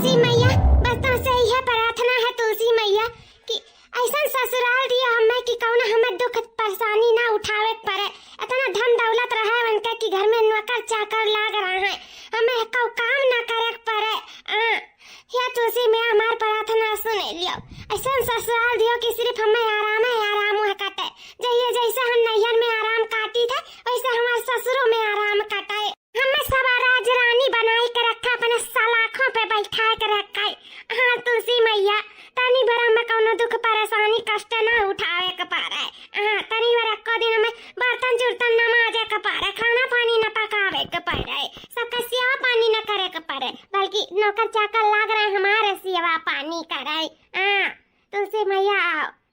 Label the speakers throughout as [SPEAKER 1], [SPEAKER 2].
[SPEAKER 1] तुलसी मैया, बस तुमसे यह प्रार्थना है तुलसी मैया कि ऐसा ससुराल दिया हमें कि कौन हमें दुख परेशानी ना उठावे पड़े। इतना धन दौलत रहे उनके कि घर में नौकर चाकर लाग रहा है, हमें को काम ना करे पड़े। या तुलसी मैया हमारी प्रार्थना सुन लियो। ऐसा ससुराल दियो कि सिर्फ हमें आराम है आराम हुआ काटे। जैसे हम नैहर में आराम काटी थे वैसे हमारे ससुरों में आराम काटे। हमें सब राज रानी बनाई के रखा, अपने सलाखों पे बैठा के रखा। हाँ तुलसी मैया, तनी भर हमें कोनो दुख परेशानी कष्ट ना उठावे के पारे। हाँ तनी भर को दिन में बर्तन चुर्तन न माजे के पारे, खाना पानी न पकावे के पारे, सबका सेवा पानी न करे के पारे, बल्कि नौकर चाकर लाग रहे हमारे सेवा पानी करे। हाँ तुलसी मैया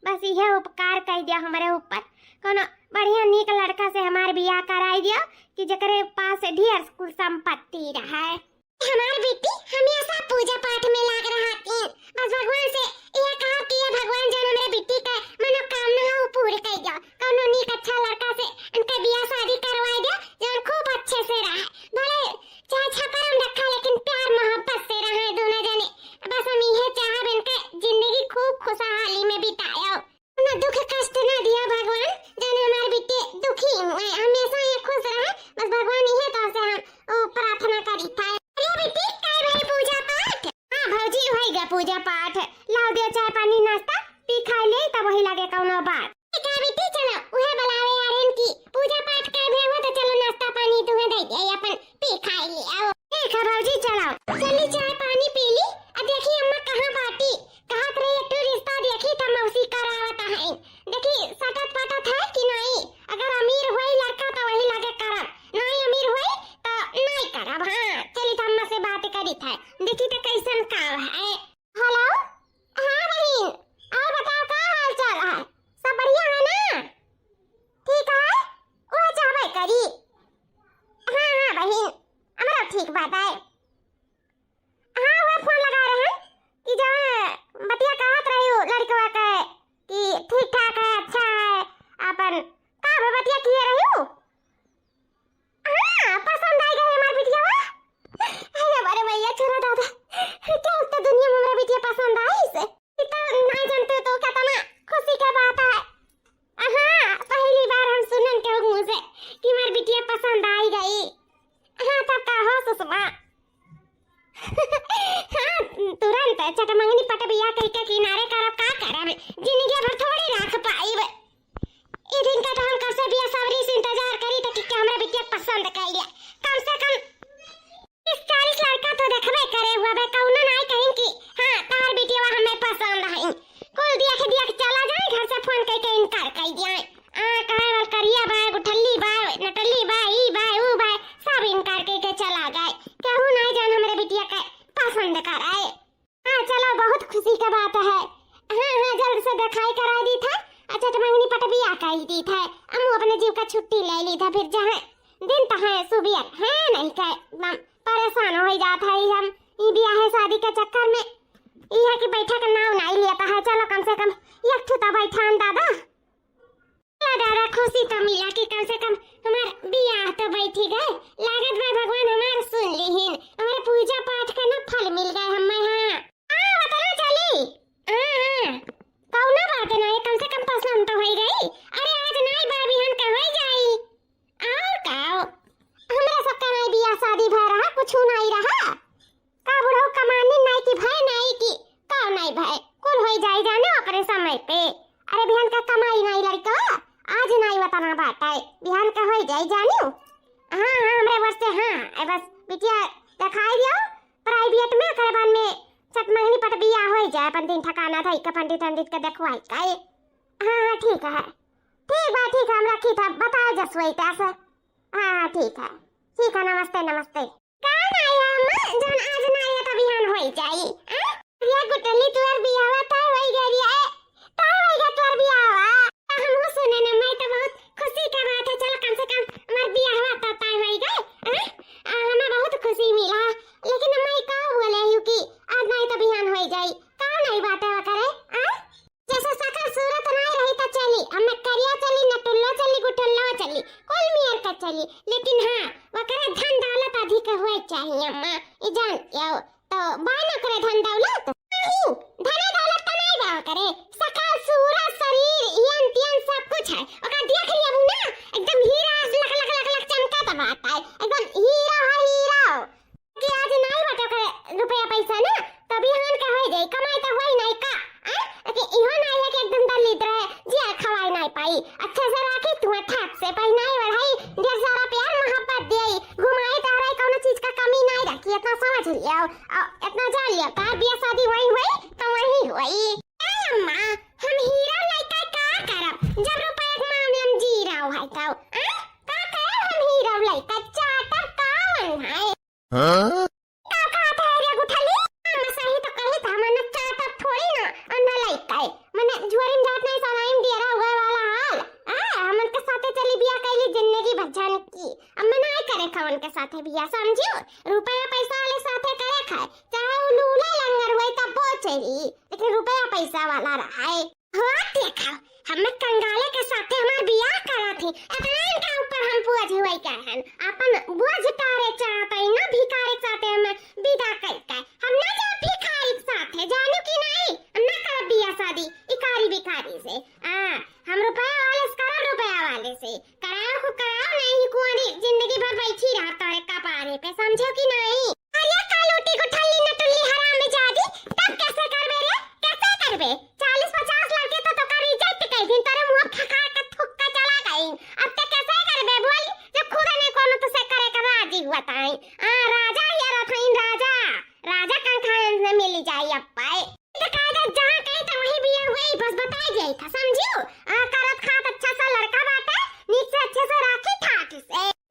[SPEAKER 1] बस यह उपकार कर दिया हमारे ऊपर, कोनो बढ़िया नीक लड़का से हमारे बियाह कराई दिया कि जकरे पास ढेर कुल संपत्ति रहे। हमारी बेटी हमेशा पूजा पाठ में लाग रहती है। बस भगवान से यह कहा कि ये भगवान जन हमारे बेटी का मनोकामना हो पूरी कर दो। कौनो नीक अच्छा लड़का से उनका बियाह शादी करवाई दो जो खूब अच्छे से रहे, भले चाहे छकरम रखा लेकिन प्यार मोहब्बत से रहे दोनों जने। बस हम यह चाहब इनके जिंदगी खूब खुशहाली में बितायो, ना दुख कष्ट ना दिया भगवान जन हमारी बेटी दुखी हुए, हमेशा ये खुश रहे। बस भगवान यह तो से हम प्रार्थना करी था। बेटी काय भाई पूजा पाठ? हां भौजी होइगा पूजा पाठ, लाओ दे चाय पानी नाश्ता पी खा ले तब वही लगे कौनो बात। का बेटी चलो उहे बुलावे यारेन की पूजा पाठ काय भे हो तो चलो नाश्ता पानी तुम्हें दे दे अपन पी खा ले आओ। ठीक है भौजी चलो चली चाय पानी पी ली। अब देखी अम्मा कहां बाटी कहां करे एक रिश्ता देखी त मौसी करावत है, देखी सटत पटत है कि नहीं। अगर अमीर होई लड़का तो वही लगे करब, नहीं अमीर होई तो नहीं करब। हां चली अम्मा से बात करी था, देखी तो कैसन काम है। हेलो हां बहन, और बताओ का हाल चाल है, सब बढ़िया है ना? ठीक है वो चाहबे करी। हां हां बहन हमरा ठीक बात है। हां वो फोन लगा रहे हैं कि जो बतिया कहत रही हो लड़कवा के कि ठीक ठाक है अच्छा है, अपन का बतिया किए रही हो। हां पसंद आई गई हमारी बिटिया। अरे बारे भैया छोरा दादा क्या तो दुनिया में मेरा बिटिया पसंद आई इसे तो नहीं जानते तो क्या तना खुशी की बात है। हां पहली बार हम सुनन के मुंह से कि मेरी बिटिया पसंद आई गई। हां तब का हो सुषमा। हां तुरंत चटमंगनी पट बिया कह के किनारे करब का करब, जिंदगी भर थोड़ी रख पाईब। ई दिन का हम कब से बिया सवरी से इंतजार करी त कि हमरा बिटिया पसंद कर लिया। कम से कम 40 लड़का तो देखबे करे हुआ बे, कौनो नहीं कहीं कि हां तार बिटिया हमें पसंद है। कुल देख चला जाए घर से फोन करके इनकार कर दिया। कहे वाल करिया बाय गुठल्ली बाय नटल्ली बाय ई बाय ऊ बाय सब इनकार करके चला गए, कहूं नहीं जान हमरे बिटिया के पसंद कराए। हां चलो बहुत खुशी की बात है। हां जल्द से दिखाई करा दी था, अच्छा तो मंगनी पट बिया कर दी था। हम अपने जीव का छुट्टी ले ली था, फिर जहां दिन तो है सुबह है नहीं का एकदम परेशान हो जाता है हम ई बियाह शादी के चक्कर में। यह कि बैठा का नाव नहीं लिया है, चलो कम से कम एक ठुता बैठान दादा दादा खुशी तो मिला कि कम से कम हमार बियाह तो बैठी गए। लागत भाई भगवान हमार सुन लीहिन, हमारे पूजा पाठ का ना फल मिल गए हमें। हां बताना चली। हां कौनो बात नहीं, कम से कम पसंद तो हो गई। अरे आज नहीं बा बिहान का हो जाई और का हमरा सबका नहीं बियाह शादी भय रहा कुछ नहीं रहा का बुढ़ो कमानी नहीं कि भाई नहीं कि का नहीं भाई कुल हो जाई जाने अपने समय पे। अरे बिहान का कमाई नहीं लड़का आज नहीं बताना बात है, बिहान का हो जाई जानियो। हां हमरे वास्ते हां बस बिटिया दिखाई दियो प्राइवेट में करबान में चटमंगनी पट बिया हो जाए, अपन दिन ठकाना था एक पंडित के देखवाई काए। हां ठीक है ठीक है हम रखी था बताओ जसवई कैसे। हां ठीक है नमस्ते नमस्ते। का नहीं अम्मा जन आज नहीं तो बिहान हो जाई। ये गुटली तुर बियाह था वही गरिया ता वही तुर बियाह हम सुने ना, मैं तो बहुत खुशी की बात है। चलो कम से कम हमार बियाह हुआ तो तय हो गए। हमें बहुत खुशी मिला, लेकिन मैं का बोले हूं कि आज नहीं तो बिहान हो जाई का नहीं बात है करे। जैसे सकल सूरत नहीं रही तो चली हमें करिया चली नटुल्ला चली गुटल्ला चली कुल मियर का चली, लेकिन हां वकरे धन दौलत अधिक होए चाहिए अम्मा। ई जान जाओ तो तो बाय न करे धन दौलत नहीं, धन दौलत तो नहीं बा करे, सकल सूरत शरीर यन त्यन सब कुछ है ओका देख लिया ना, एकदम हीरा लख लख लख लख चमकत बात है, एकदम हीरा है हीरा कि आज नहीं बाटे के रुपया पैसा ना तभी हन का हो जाई, कमाई तो होई नहीं का कि इहो नहीं है कि एकदम दलित रहे जी खवाई नहीं पाई, अच्छे से राखी तू ठाक से पहनाई बढ़ाई, ढेर सारा प्यार मोहब्बत देई, घुमाई ताराई कोनो चीज का कमी नहीं रखी, इतना समझ लिया इतना जान लिया तार बियाह शादी वही हुई तो वही हुई। अम्मा हम हीरा लइका का करब जब रुपया के मामले में जी रहो है तो का करब हम हीरा लइका चाटब कावन है हां का कहत है रे गुठली मैं सही तो कही था मन चाटब थोड़ी ना अन्ना लइका मने जुआरिन जात नहीं सराइम दियरा हुए वाला हाल हमन के साथे चली बियाह कैली जिंदगी भर की अब मैं नहीं करे खवन के साथे बियाह समझियो, रुपया पैसा वाले साथे करे खाए चाहे वो लूला लंगर होए तब पहुंचेली लेकिन रुपया पैसा वाला रहाए हो देखा हमें कंगाले के साथे हमार बियाह करा थी इतना इनका ऊपर हम पुआ हुए कहन अपन बोझ तारे चाहते ना भिखारी के साथे हमें विदा करके हम ना जा भिखारी के साथे जानू कि नहीं हम ना कर बियाह शादी इकारी भिखारी से हम रुपया वाले से करा रुपया वाले से कराओ को कराओ नहीं कुआरी जिंदगी भर बैठी रहता है कपारे पे समझो कि नहीं अरे कालोटी को ठल्ली न टुल्ली हराम में जादी तब कैसे करबे रे कैसे करबे 40-50 लड़के तो कर इज्जत कई दिन तेरे मुंह खखा के थुक्का चला गई अब तक कैसे करबे बोल जब खुदा ने कोनो तो से करे का राजी हुआ ताई राजा या रथाइन राजा राजा कंखान से मिल जाई अब पाए तो कायदा जहां कहीं तो वही बिया हुई बस बता जाई था समझियो करत खात अच्छा सा लड़का बाटे नीचे से अच्छे से राखी ठाक से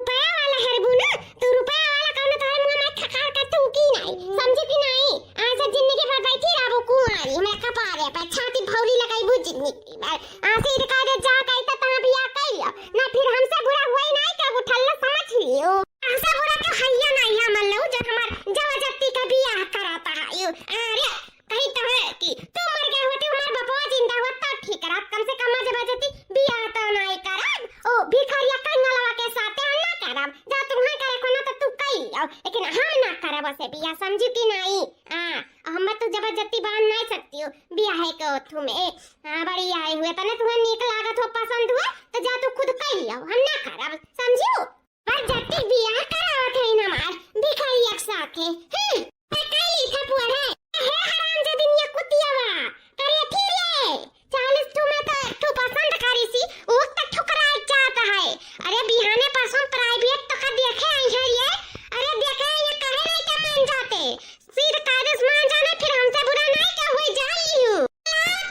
[SPEAKER 1] रुपया वाला हरबू ना तू रुपया वाला कोनो तो मुंह में खखा के तू की नहीं समझी कि नहीं ऐसे जिंदगी भर बैठी रहबो कुंवारी मैं कपारे पे छाती भौरी लगाई बु जिंदगी भर ऐसे ही कायदा जा कहीं तो ता बिया कइयो ना फिर हमसे बुरा हुई नहीं के उठल समझ लियो ऐसा बुरा तो हैया नहीं हम लो जो हमार जबरदस्ती का बियाह कराता है यू अरे कहीं तो है कि तू मर गए होते हमार बापा जिंदा होता ठीक है कम से कम जबरदस्ती बियाह तो नहीं करब ओ भिखारिया कंगलवा के साथ हम ना करब जा तुम्हें करे कोनो तो तू कई लियो लेकिन हम ना करब से बियाह समझी कि नहीं हम तो जबरदस्ती बांध नहीं सकती हूं बियाह के ओथु में बड़ी आए हुए तने तुम्हें नीक लागत हो पसंद हुआ तो जा तू खुद कई लियो हम ना करब समझियो पर जत्ती बियाह करावत है ना मार भिखारिया के साथ है कई था पुअरे हे हराम जे दुनिया कुतियावा करे फिर ले 40 तुम्हें तो तू पसंद करी सी वो तो ठुकराई चाहता है अरे बिहाने पासों प्राइवेट तो का देखे आई है ये अरे देखे ये कहे नहीं के मान जाते फिर कागज मान जाने फिर हमसे बुरा नहीं क्या हुई जान लियो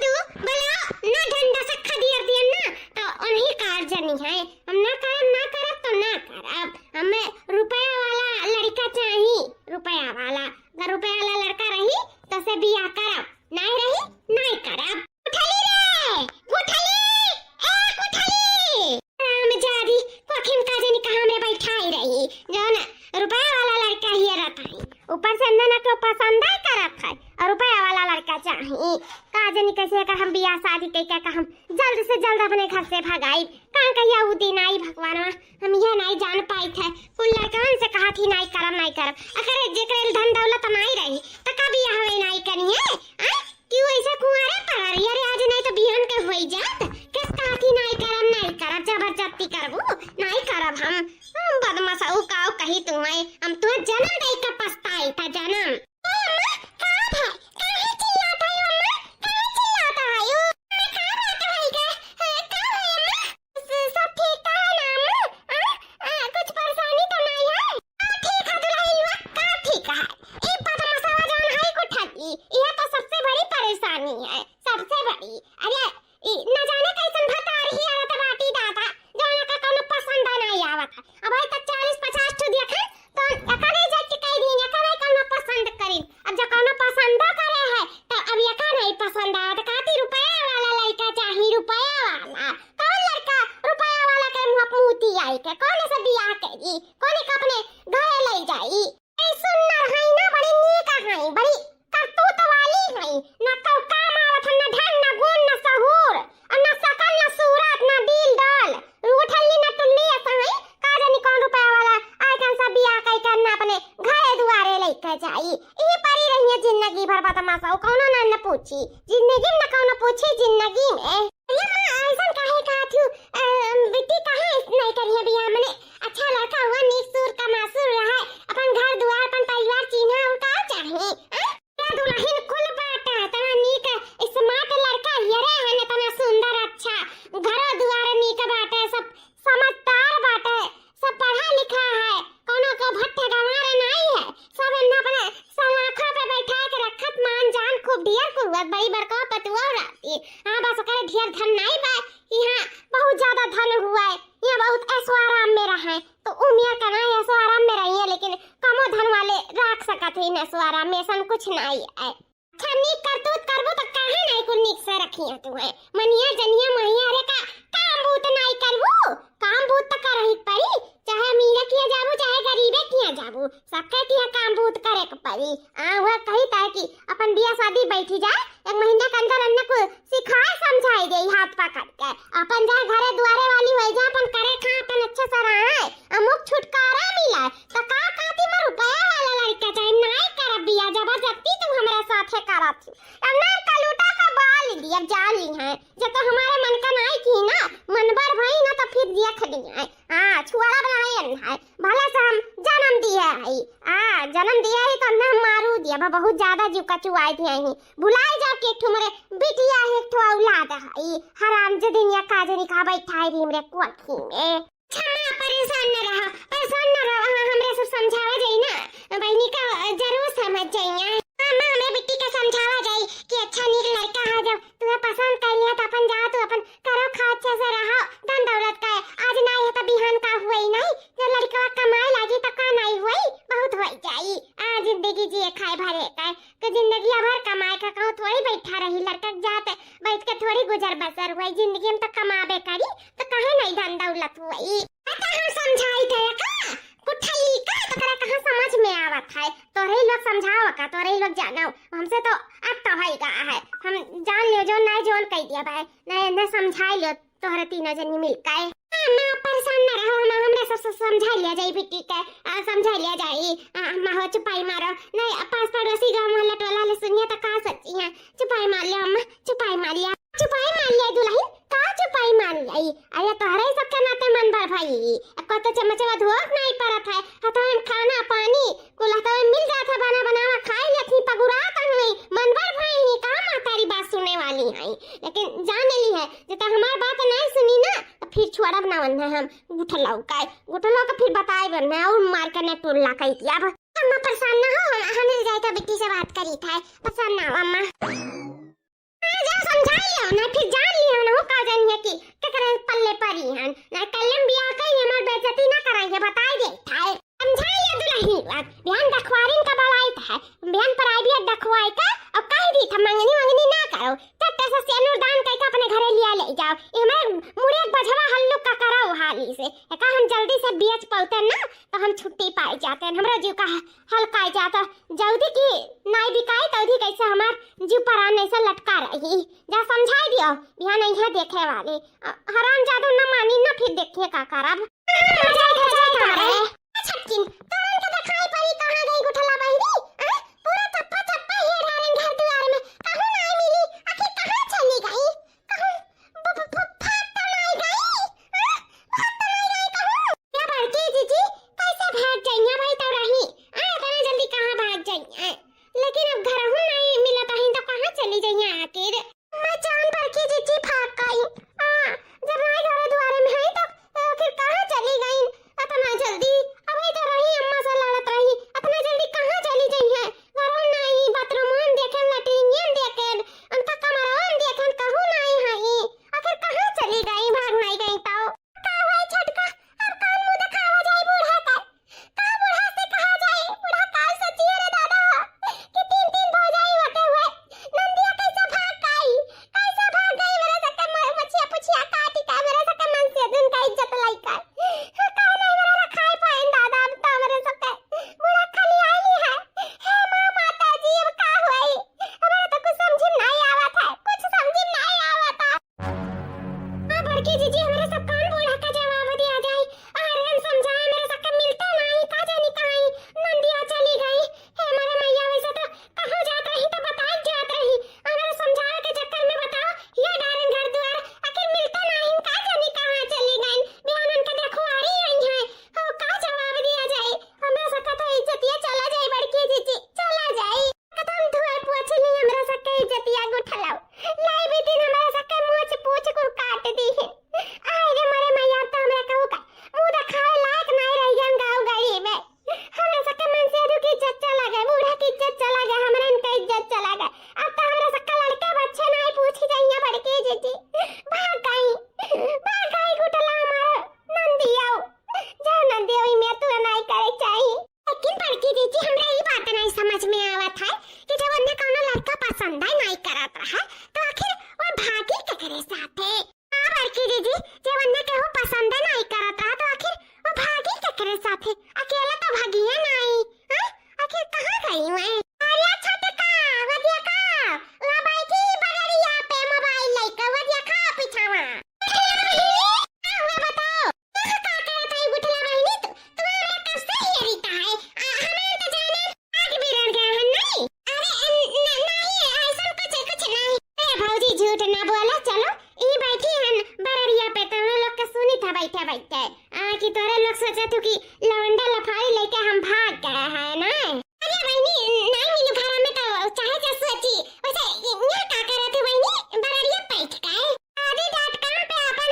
[SPEAKER 1] तू बोला ना डंडा से खदियर दिया ना तो उन्हीं कारजनी है हम ना करब तो ना करब हमें रुपया वाला लड़का चाहिए रुपया वाला अगर रुपया वाला लड़का रही तो से बियाह करब नहीं रही नहीं करब उठली रे उठली राम जादी कोखिम काजनी कहां में बैठाई रही जो ना रुपया वाला लड़का ही रहता है ऊपर से अंदर को पसंद है करत है और रुपया वाला लड़का चाहिए काजनी कैसे कर हम बियाह शादी कई का हम जल्द से जल्द अपने घर से भगाई कहां कहिया उ दिन आई भगवान हम यह नहीं जान पाई थे कुल लड़कन से कहा थी नहीं करब अगर जेकर धन दौलत नहीं रही तो कभी हवे नहीं करिए क्यों ऐसे कुंवारे पड़ा रही अरे आज नहीं तो बिहान के होई जात किस कहा थी नहीं करब जबरदस्ती करबो नहीं करब हम बदमाश ओ काओ कही तुम्हें हम तो जन्म दे के पछताई था जन्म अम्मा कहां है काहे चिल्लाता है अम्मा काहे चिल्लाता है यू मैं कहां रहता है के कहां है अम्मा सब ठीक है ना अम्मा कुछ परेशानी तो नहीं है ठीक है दुल्हनवा का ठीक है ए बदमाशवा जान है को ठगी यह तो सबसे बड़ी परेशानी है सबसे बड़ी अरे न जाने कैसन भता रही है तो बाटी दादा जाने का कोनो पसंद नहीं आवत अब आई तक 40-50 तो देखा तो एकने जाके कह दी एकने कोनो पसंद करी अब जो कोनो पसंद करे है तो अब एका नहीं पसंद आ तो काती रुपया वाला लड़का चाहिए रुपया वाला कौन लड़का रुपया वाला के मुंह पूती आई के कौन से बियाह करी कौन के अपने घरे ले जाई ए सुंदर है ना बड़ी नीक है बड़ी करतूत वाली है ना तो काम आवत ना ढंग ना गुण ना सहूर और ना सकल ना सूरत ना दिल डाल उठली ना टुल्ली ऐसा है का जानी कौन रुपया वाला आइकन सब बियाह कई करना अपने घरे दुआरे लेके जाई ई परी ये जिंदगी भर बदमाश हो कौनो ना न पूछी जिंदगी में कौनो पूछी जिंदगी में ऐसा काहे कहा थी बेटी कहां नहीं करिए बियाह मने अच्छा लड़का हुआ नीक सूर का मासूर रहा अपन घर द्वार अपन परिवार चिन्हा उनका चाहिए क्या दुल्हन कुल बाटा तना नीक स्मार्ट लड़का हियरे है ने तना सुंदर अच्छा घर द्वार नीक बाटे सब समझदार बाटे सब पढ़ा लिखा है कोनो का भट्टे गंवार नहीं है सब इन्ना अपने सलाखों पे बैठा के रखत मान जान खूब ढेर को बड़ी बड़का पतुआ रहती हां बस करे ढेर धन नहीं बा यहां बहुत ज्यादा धन हुआ है यहां बहुत ऐसो आराम में रहे तो उमिया कना ऐसो आराम में रही है लेकिन कमो धन वाले रख सकत है ऐसो आराम में सन कुछ नहीं है अच्छा नीक करतूत करबो तो काहे नहीं को नीक से रखिया तू है मनिया जनिया महिया रे का काम भूत नहीं करबो काम भूत तो कर ही पड़ी चाहे अमीर किया जाबो चाहे गरीबे किया जाबो सबके किया काम भूत करे के पड़ी वह कही ता कि अपन बियाह शादी बैठी जाए एक महीने के अंदर अन्ना को सिखाए समझाई दे हाथ पकड़ के अपन जाए घरे दुआरे वाली होई जा अपन करे खा अपन अच्छे से रहे अमुक छुटकारा मिला तो का काती में रुपया वाला लड़का चाहे नहीं कर बियाह जबरदस्ती तू हमरा साथे करत अब ना कलूटा का बाल दिया जाली है जब तो हमारे मन का नहीं की ना मनबर भई ना तो फिर दिया खड़ी है हां छुआरा बनाए है भला से हम जन्म दिया है जन्म दिया है तो ना मारू दिया बहुत ज्यादा जीव का चुआई थी आई भुलाए जा के ठुमरे बिटिया है तो औलाद है हराम जदिनिया काजरी का बैठा है हमरे कोठी में क्षमा परेशान न रहो हमरे सब समझावा जाई ना बहनी का जरूर समझ जाइए मां हमें बिट्टी का समझावा जाई कि अच्छा नीक लड़का है जब तुम्हें पसंद कर लिया तो अपन जा तो अपन करो खा अच्छे से रहो धन दौलत का आज ना है तो बिहान का हुआ ही नहीं जब लड़का कमाए लागी तो का नहीं हुई बहुत हो जाई जिंदगी जिए खाए भरे का तो जिंदगी भर कमाए का कहूं थोड़ी बैठा रही लड़का जाते बैठ के थोड़ी गुजर बसर हुई जिंदगी में तो कमाबे करी तो कहे नहीं धन दौलत हुई पता है समझाई थे का कुठली का तो तेरा कहां समझ में आवत है तोरे लोग समझाओ का तोरे लोग जानो हमसे तो अब तो भाई का है हम जान लियो जो नहीं जोन कह दिया भाई नहीं न समझाई लो तोहरे तीनों जनी मिल के ना परेशान न रहो हम हमरे सब समझा लिया जाई बिट्टी के समझा लिया जाई माहो चुपाई मारो नहीं पास पड़ोसी गांव मोहल्ला टोला ले सुनिए तो का सच्ची है चुपाई मार लिया अम्मा चुपाई मार लिया दुल्हन का चुपाई मार ली अरे तोहरे सब के नाते मन भर भाई को तो चमचवा धोक नहीं पड़त है हथवा में खाना पानी कुल हथवा में मिल जात है बना बनावा खाई लेती पगुरा तक नहीं मन भर भाई ही का मातारी बात सुनने वाली है लेकिन जान ली है जब हमारी बात नहीं सुनी ना तो फिर छोड़ब ना वन्ना हम गुठलाऊ का फिर बताए बनना और मार करने टोला कही थी अब अम्मा परेशान ना हो हम मिल जाए तो बिट्टी से बात करी था परेशान ना हो अम्मा जा समझा लियो ना फिर जान लियो ना हो का जानिए कि केकरे पल्ले परी हन ना कलम बियाह कई हमर बेइज्जती ना कराइए बताई दे थाए समझा लियो दुल्हन बयान दखवारिन का बड़ाई था बयान प्राइवेट दखवाई का और कह दी था मंगनी ना करो तत्ते से अनुदान कह के अपने घरे लिया ले जाओ हमें मुरे बझवा हल्लुक का कराओ हाली से का हम जल्दी से बेच पाते ना तो हम छुट्टी पाए जाते हैं हमरा जीव का हल्का जाता जल्दी की नहीं बिकाई तौधी कैसे हमार जीव पर आने से लटका रही जा समझाई दियो बिहान नहीं देखे वाले हराम जादू न मानी न फिर देखिए का करब छटकिन तुरंत दिखाई पड़ी कहां गई गुठला बहिनी पूरा थप्पा थप्पा हे ढारन घर द्वार में कहूं नहीं मिली आखिर कहां चली गई कहूं फट नहीं गई क्या बड़की जीजी कैसे भाग जाइया भाई तो रही इतना जल्दी कहां भाग जाइया लेकिन अब घर हूं नहीं मिला तो तो कहां चली जाइया आखिर मैं जान बड़की जीजी भाग गई जब मैं घर द्वार में है तो फिर कहां चली गई इतना जल्दी अभी तो रही अम्मा करत रहा तो आखिर वो भागी के करे साथे। हां बड़की दीदी जे वन्ने के वो पसंद नहीं करत रहा तो आखिर वो भागी के करे साथे, अकेला तो भागिए नहीं। हां आखिर कहां गई मैं? अरे छोटका वदिया का ला बैठी बड़रिया पे मोबाइल लेके वदिया का पीछावा कि तोरे लोग सोचा तू कि लौंडा लफाई लेके हम भाग गए हैं ना। अरे बहनी नहीं मिलू घर में तो चाहे जो सोची वैसे ये का करे तू बहनी बररिया बैठ गए आदि डॉट कॉम पे अपन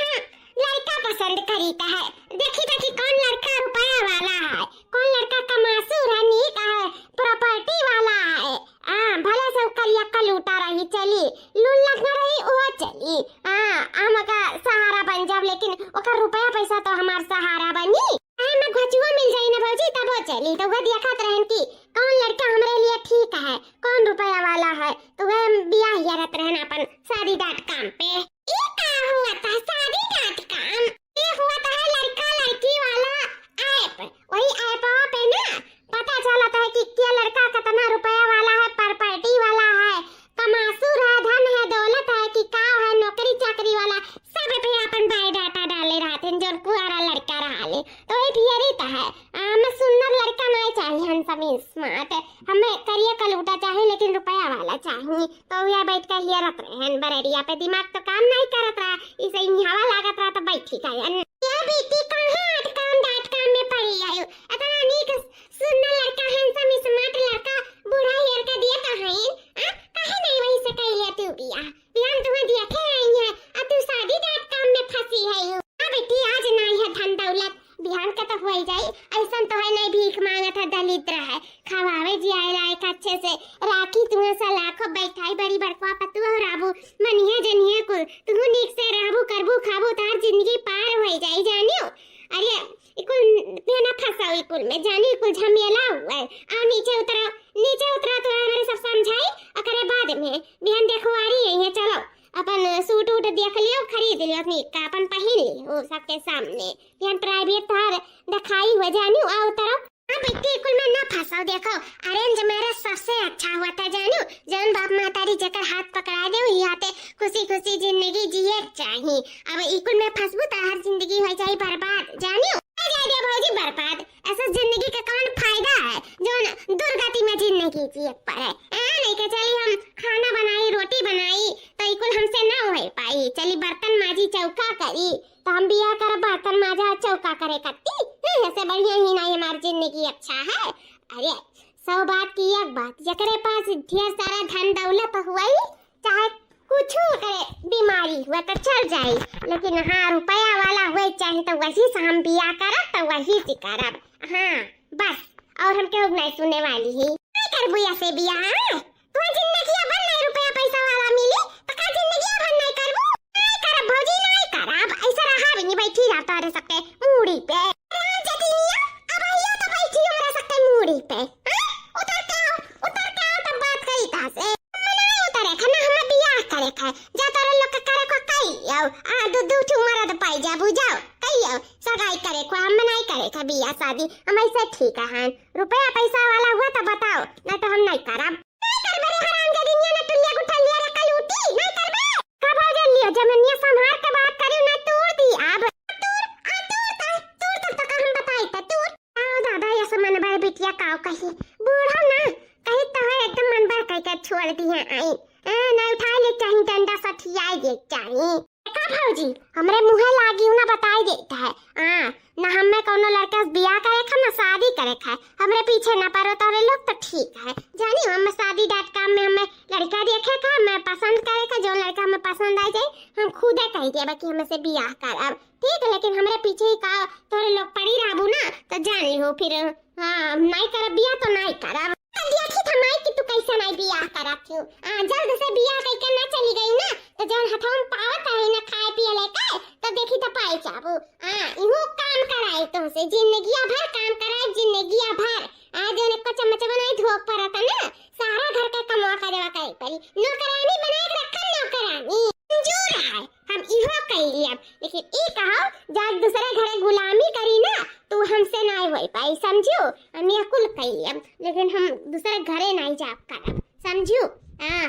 [SPEAKER 1] लड़का पसंद करीता है। देखी देखी कौन लड़का रुपया वाला है, कौन लड़का कमासुर है, नीक है, प्रॉपर्टी वाला है। भले से कलिया का लूटा रही चली लूल लगना रही वो चली। हम का सहारा बन जाब लेकिन ओकर रुपया पैसा तो हमार सहारा बनी। मैं घचुआ मिल जाई ना भौजी तब वो चली तो वो देखत रहन की कौन लड़का हमरे लिए ठीक है, कौन रुपया वाला है, तो वो बियाह हियरत रहन अपन शादी डॉट कॉम पे। ये का हुआ था शादी डॉट कॉम? ये हुआ था लड़का लड़की वाला ऐप। वही ऐप पे ना पता चलता है कि क्या लड़का कितना रुपया वाला है, प्रॉपर्टी वाला है, कमासुर है, धन है, दौलत है कि का है, नौकरी चाकरी वाला सब पे अपन बायोडाटा डाले रहते हैं। जो कुआरा लड़का रहले तो ये फियरित है। हमें सुंदर लड़का नहीं चाहिए, हम स्मार्ट, हमें करिया कलूटा चाहिए लेकिन रुपया वाला चाहिए। तो यहाँ बैठ कर हियरत रहन बरेरिया पे, दिमाग तो काम नहीं करत रहा, इसे हवा लागत रहा तो बैठी गयन। ये बेटी कहां डॉट कॉम में पड़ी आयो? इतना नीक सुंदर लड़का, हैंडसम स्मार्ट लड़का, बूढ़ा हियर का दिया कहां? काहे नहीं वहीं से कह लिया तू बियाह? बियाह तुम्हें देखे आई है अब तू शादी डॉट कॉम में फंसी है। हां बेटी आज नहीं है धन दौलत, बिहान का तो हो जाई। ऐसा तो है नहीं भीख मांगत है, दलिद्र है, खवावे जियाए लायक अच्छे से राखी तुम्हें सा लाखों बैठाई बड़ी बड़का पतु हो राबू मनिया जनिया को तुम नीक से रहबू करबू खाबू तार जिंदगी पार हो जाई जानियो। अरे इकुल पेना फंसा इकुल में जानी इकुल झमेला हुआ है। आ नीचे उतरो तो हमारे सब समझाई अकरे बाद में बिहान देखो आ रही है। चलो अपन सूट उट देख लियो, खरीद लियो अपनी का अपन पहन लियो सबके सामने। बिहान प्राइवेट तार दिखाई हो जानियो आ उतरो। हां बेटी इकुल में ना फंसाओ, देखो अरेंज मैरिज सबसे अच्छा हुआ था जानियो। जन बाप मातारी जकर हाथ पकड़ा दे वही हाथे खुशी खुशी जिंदगी जिए चाहिए। अब इकुल में फंसबू तो हर जिंदगी हो जाए बर्बाद जानियो। जाए भौजी बर्बाद, ऐसा जिंदगी का कौन फायदा है जो दुर्गति में जिंदगी जिए पड़े। नहीं के चली हम खाना बनाई रोटी बनाई तो इकुल हमसे ना हो पाई, चली बर्तन माजी चौका करी तो हम बियाह कर बर्तन माजा चौका करे करती, ऐसे बढ़िया ही नहीं हमारी जिंदगी अच्छा है। अरे 100 बात की एक बात, जकरे पास ढेर सारा धन दौलत हुआ ही चाहे कुछ करे बीमारी हुआ तो चल जाए, लेकिन हाँ रुपया वाला हुए चाहे तो वही से हम बियाह करब तो वही से करब। हाँ बस और हम क्यों नहीं सुनने वाली ही नहीं करबू ऐसे बियाह। तू जिंदगी भर नहीं रुपया पैसा वाला मिली तो का जिंदगी भर नहीं करबू? नहीं करब भौजी नहीं करब, ऐसा रहा भी नहीं बैठी रहता रे सकते मूड़ी पे। अब ये तो बैठी रह सकते मूड़ी पे। उतर के आओ तब बात करी ता से नहीं उतरे खाना हमें बियाह करे खाए जा तोरे लोग के करे को कई आओ आ दू ठू मरद पाई जा बुझाओ कई आओ सगाई करे को हम नहीं करे का बियाह शादी हम ऐसे ठीक है। रुपया पैसा वाला हुआ तो बताओ नहीं तो हम नहीं करब। नहीं करबे रे हराम के दुनिया ने टुल्लिया गुठलिया रे कलूटी नहीं करबे। कब हो जा लियो जमनिया संभाल के बात करियो ना तोड़ दी अब तोड़ हम बताई त तोड़ आओ दादा ये सब मन बार बिटिया काओ कही बूढ़ा ना कही तो है एकदम मन बार कह के छोड़ दी है आई नहीं उठा ले चाहिए डंडा सठियाई दे चाहिए का भौजी हमरे मुंहे लागी ना बताई देता है। ना हमें कोनो लड़का से बियाह करे खा ना शादी करे खा, हमरे पीछे ना पड़ो तो लोग तो ठीक है जानी। हम शादी डॉट कॉम में हमें लड़का देखे खा मैं पसंद करे खा, जो लड़का हमें पसंद आ जाए हम खुद कह दिया कि हमें से बियाह करब ठीक है, लेकिन हमरे पीछे ही का तोरे लोग पड़ी रहबू ना तो जान लिहो फिर हाँ नहीं करब बियाह तो नहीं करब। देखी थमाई कि तू कैसे नहीं बियाह करत हूं। जल्द से बियाह करके ना चली गई ना तो जौन हथौन पावत है ना खाए पिए लेके तो देखी तो पाई जाबू। इहो काम कराई तो से जिंदगी भर काम कराई जिंदगी भर। जौन एक चम्मच बनाई धोक परत ना सारा घर के कमवा करे पड़ी नौकरानी बनाए करब, समझू।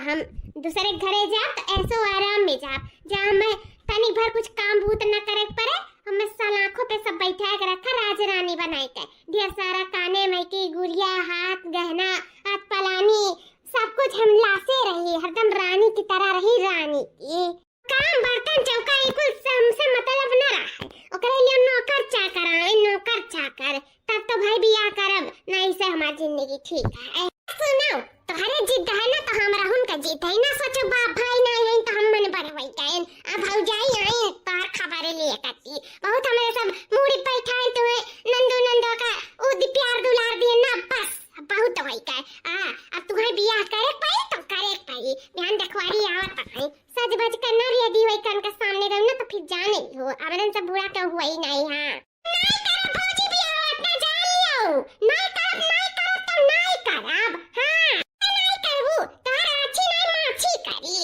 [SPEAKER 1] हम दूसरे घरे जाब तो ऐसो आराम में जाब, जहाँ मैं तनी भर कुछ काम भूत न करे पड़े। हमें सलाखों पे सब बैठा के रखा, राज रानी बनाए के ढेर सारा काने में की गुड़िया, हाथ गहना, हाथ पलानी, सब कुछ हम लासे रही, हरदम रानी की तरह रही, रानी की। काम बर्तन चौका कुल हमसे मतलब न रहा, ओकरे लिए नौकर चाकर आए, नौकर चाकर, तब तो भाई बियाह करब, नहीं से हमारी जिंदगी ठीक है। सुनो, तुम्हारे जिद है ना तो हमरा हुनका जिद है ना, सोचो बाप भाई नहीं है तो हम मन बढ़वई गए, अब भौजाई आई तार खबर लिए करती, बहुत हमारे सब मूड़ी बैठाए तुम्हें नंदू नंदो का ओ प्यार दुलार दिए ना, बस बहुत वही का। अब तुम्हें बियाह करे पाई तो करे पाई, ध्यान रखवारी आवत है, सज बज कर ना रेडी होई कर के सामने रहना तो फिर जाने हो, अमरन से बुरा तो हुआ ही नहीं। हां नहीं कर भौजी बियाह इतना जान लियो, नहीं कर तो नहीं करब। हां नहीं करबू तार अच्छी नहीं माछी करी।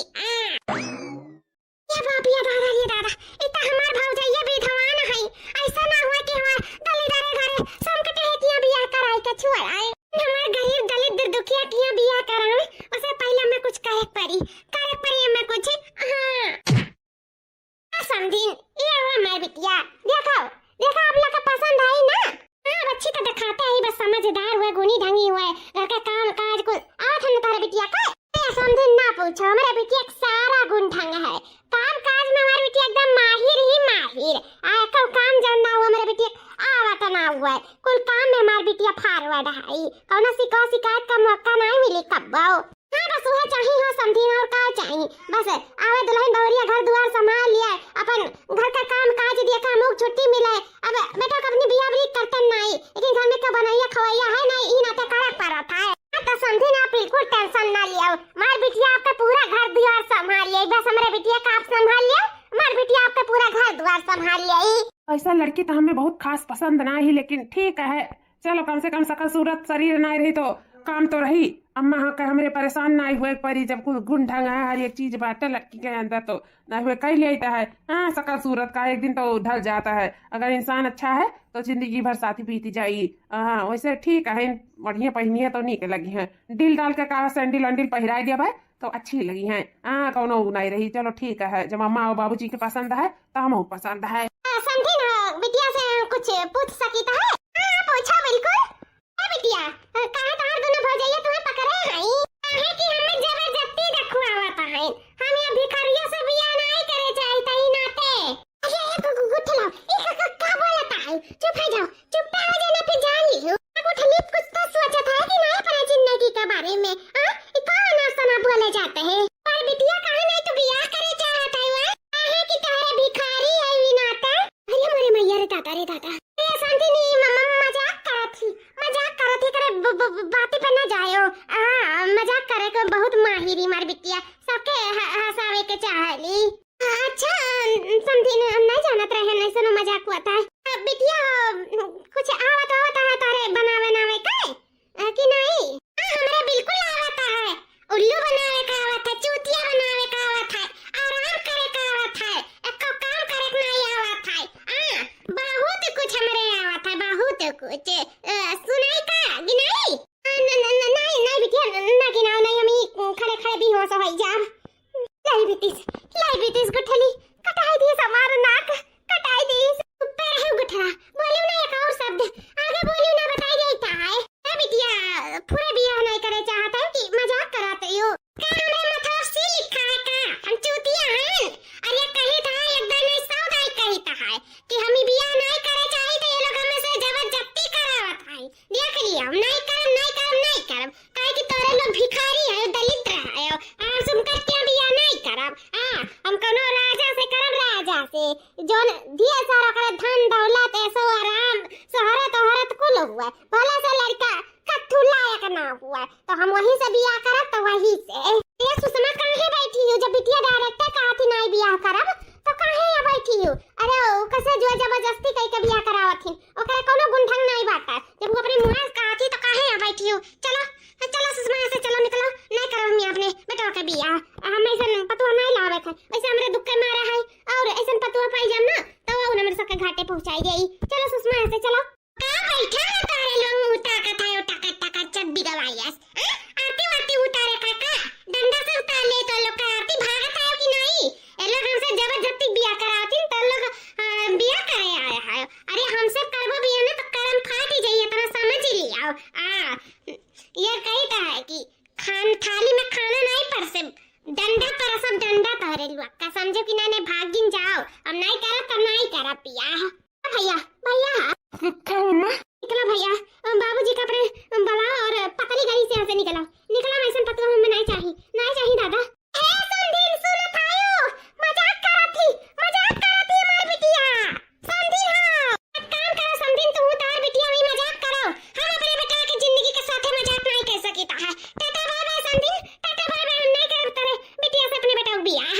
[SPEAKER 1] ये बाप ये दादा इतना हमार भौजैया विधवान है, ऐसा ना हुआ कि हमार दलिदारे घरे संकट है कि बियाह कराई के छुआ आए, हमार गरीब दलित दुखिया की बियाह करावे, उससे पहले मैं कुछ करे पड़ी मैं कुछ। हां समझी ये है मैं बिटिया, देखो आप लोग का पसंद आई ना। हां बच्ची तो दिखाते ही, बस समझदार हुए, गुनी ढंगी हुए, घर का काम काज को आवत है तारे बिटिया का। समझी ना पूछो, हमारे बिटिया सारा गुण ढंग है, काम काज में हमारी बिटिया एकदम माहिर ही माहिर। को काम जब ना हुआ मेरे बिटिया आवत ना हुआ, कुल काम में हमारी बिटिया फॉरवर्ड है, कौनो शिकायत का मौका नहीं मिली कब्बो। हां बस वह चाहिए हो समझी, और का चाहिए, बस आवे दुल्हन दौरिया घर द्वार संभाल लिया, अपन घर का काम काज देखा, मुख छुट्टी मिले। अब बेटा को अपनी बियाह भी करते नहीं, लेकिन घर में का बनाइया खवाइया है नहीं, ई नाते करे पड़ता है। तो समझी ना, बिल्कुल टेंशन ना लियो, मार बिटिया आपका पूरा घर द्वार संभाल लिया, बस हमारे बिटिया का आप संभाल लियो, मार बिटिया आपका पूरा घर द्वार संभाल लिया।
[SPEAKER 2] ऐसा लड़की तो हमें बहुत खास पसंद ना ही, लेकिन ठीक है चलो, कम से कम सकल सूरत शरीर नहीं रही तो काम तो रही। अम्मा हाँ कह हमरे परेशान ना हुए परी, जब कुछ गुण ढंग है, हर एक चीज बाटे लड़की के अंदर तो ना हुए कह लेता है। हाँ सकल सूरत का एक दिन तो ढल जाता है, अगर इंसान अच्छा है तो जिंदगी भर साथी बीती जाएगी। हाँ वैसे ठीक है, बढ़िया पहनी है तो नीक लगी है, दिल डाल के कहा सैंडल वैंडल पहरा दिया भाई तो अच्छी लगी है। हाँ कौनो नहीं रही, चलो ठीक है, जब अम्मा और बाबूजी के पसंद है तो हम पसंद है।
[SPEAKER 1] समझी ना बिटिया से कुछ पूछ सकी तो है? हाँ पूछो बिल्कुल। बिटिया कहाँ तार दोनों भौजाइया तुम्हें पकड़े नहीं है कि हमें जबरदस्ती रखवाता है, हम ये भिखारियों से बियाह नहीं करे चाहते ही नाते। ये गुठला ये क्या बोलता है, चुप हो जाओ, चुप हो जाना फिर जान लियो। गुठली कुछ तो सोचा था कि नहीं अपनी जिंदगी के बारे में। हां कौन ना ना बोले जाते हैं, पर बिटिया कहाँ नहीं तो बियाह करे चाहता है कि तारे भिखारी है विनाता। अरे मोरे मैया रे दादा ये शांति नहीं, मम्मा मजाक करत करे बातें पे ना जायो। मजाक करे को बहुत माहिरी मार बिटिया, सबके हंसावे के चाहली। अच्छा समझी नहीं जानत रहे, नहीं सुनो मजाक हुआ था। बिटिया कुछ आवत है तारे बनावे का कि नहीं? हमारे बिल्कुल आवत है, उल्लू बनावे का आवत है, चूतिया बनावे का आवत है, आराम करे का आवत है, एको काम करे का नहीं आवत है। बहुत कुछ हमारे आवत है, बहुत कुछ। सुनाई का गिनाई? नहीं बिटिया ना गिनाओ, नहीं हम खड़े भी हो सो भाई जाब। लाइबिटिस गुठली कटाई दी, हमारा नाक कटाई दी, ऊपर है गुठला। बोलियो ना एक और शब्द आगे बोलियो ना, बताई देता है। बिटिया पूरे बियाह नहीं करे चाहता है कि मजाक कराते हो? क्या हमें मतलब सी लिखा है का हम चूतिया हैं? अरे कही था एकदम नहीं सौदा कही था है कि हम बियाह नहीं करे चाहिए, तो ये लोग हमें से जबरदस्ती करावत है। देख लिया हम नहीं करब काहे कि तोरे लोग भिखारी है, दलित रहे हो, सुन कर क्या बियाह नहीं करब। हम कोनो राजा से करब, राजा से जोन दिए सारा करे धन दौलत ऐसो आराम शोहरत कुल हुआ, भला से लड़का कट्ठू लायक ना हुआ तो हम वहीं से बियाह करब, तो वहीं से। ये सुषमा काहे बैठी हो, जब बिटिया डायरेक्ट कहती नहीं बियाह करब तो काहे यहाँ बैठी हो? अरे ओ कैसे जो जबरदस्ती कई के बियाह करावथिन, ओकरे कोनो गुण ढंग नहीं बाता, जब वो अपने मुंह से कहती तो काहे यहाँ बैठी हो? चलो सुषमा से चलो, निकलो, नहीं करब हम अपने बेटा के बियाह। हम ऐसा पतुआ नहीं लावे थे, ऐसे हमरे दुख के मारा है, और ऐसा पतुआ पाई जाम ना तो वो हमरे सबके घाटे पहुंचाई देई। चलो सुषमा से चलो। का बैठा है तारे लोग मुंह ताकत है, टाका चब्बी दवाइयास आते वाते उठा कहते कि नहीं भाग गिन जाओ, अब नहीं करा तो नहीं करा पिया। भैया भैया
[SPEAKER 2] क्या मम्मा?
[SPEAKER 1] निकलो भैया, बाबूजी का अपने बुलाओ और पतली गाड़ी से यहाँ से निकलो। निकलो, ऐसा पतला हमें नहीं चाहिए, नहीं चाहिए दादा। ए संदीन सुनो थायो, मजाक करती हमारी बिटिया। संदीन हाँ, एक काम करो संदीन, तू तार बिटिया भी मजाक करो, हम अपने बेटा की जिंदगी के साथ मजाक नहीं कर सकता है। टाटा बाय बाय संदीन, टाटा बाय बाय, हम नहीं कर तेरे बिटिया से अपने बेटा को बियाह।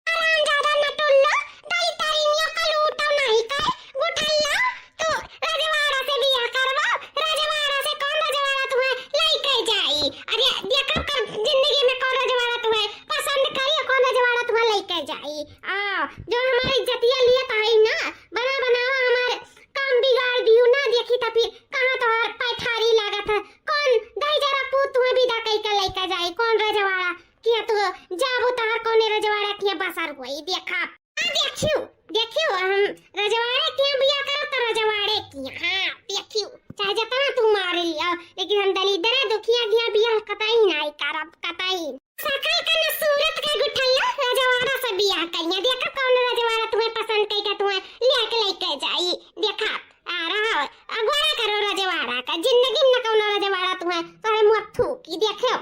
[SPEAKER 1] आराम ज्यादा न टुल्लो, दाई तारीनियों का लूटो नहीं कर, गुठल्ला तो रजवाड़ा से बियाह करवा। रजवाड़ा से कौन रजवाड़ा तुम्हें लेके जाई? अरे देखो कर जिंदगी में कौन रजवाड़ा तुम्हें पसंद करी, कौन रजवाड़ा तुम्हें लेके जाई। जो हमारी इज्जतिया लिए ताई ना बना बनावा हमारे काम बिगाड़ दियो ना, देखी तो फिर कहां तो पैठारी लागत है। कौन दाई जरा पूत तुम्हें विदा कई के लेके जाई, कौन रजवाड़ा किया तू जाबो तार कौन रजवाड़ा किया बसर होई। देखा देखियो देखियो, हम रजवाड़े के बियाह करो तो रजवाड़े की। हां देखियो, चाहे जितना तू मार लिया, लेकिन हम दलिदर दुखिया किया बियाह कतई नहीं करब, कतई। सकल के न सूरत के गुठल्ला रजवाड़ा से बियाह कइया। देखा कौन रजवाड़ा तुम्हें पसंद कई के तुम्हें लेके जाई। देखा आ रहा अगवाड़ा करो रजवाड़ा का, जिंदगी में कौन रजवाड़ा तुम्हें तोरे मुंह थूकी। देखियो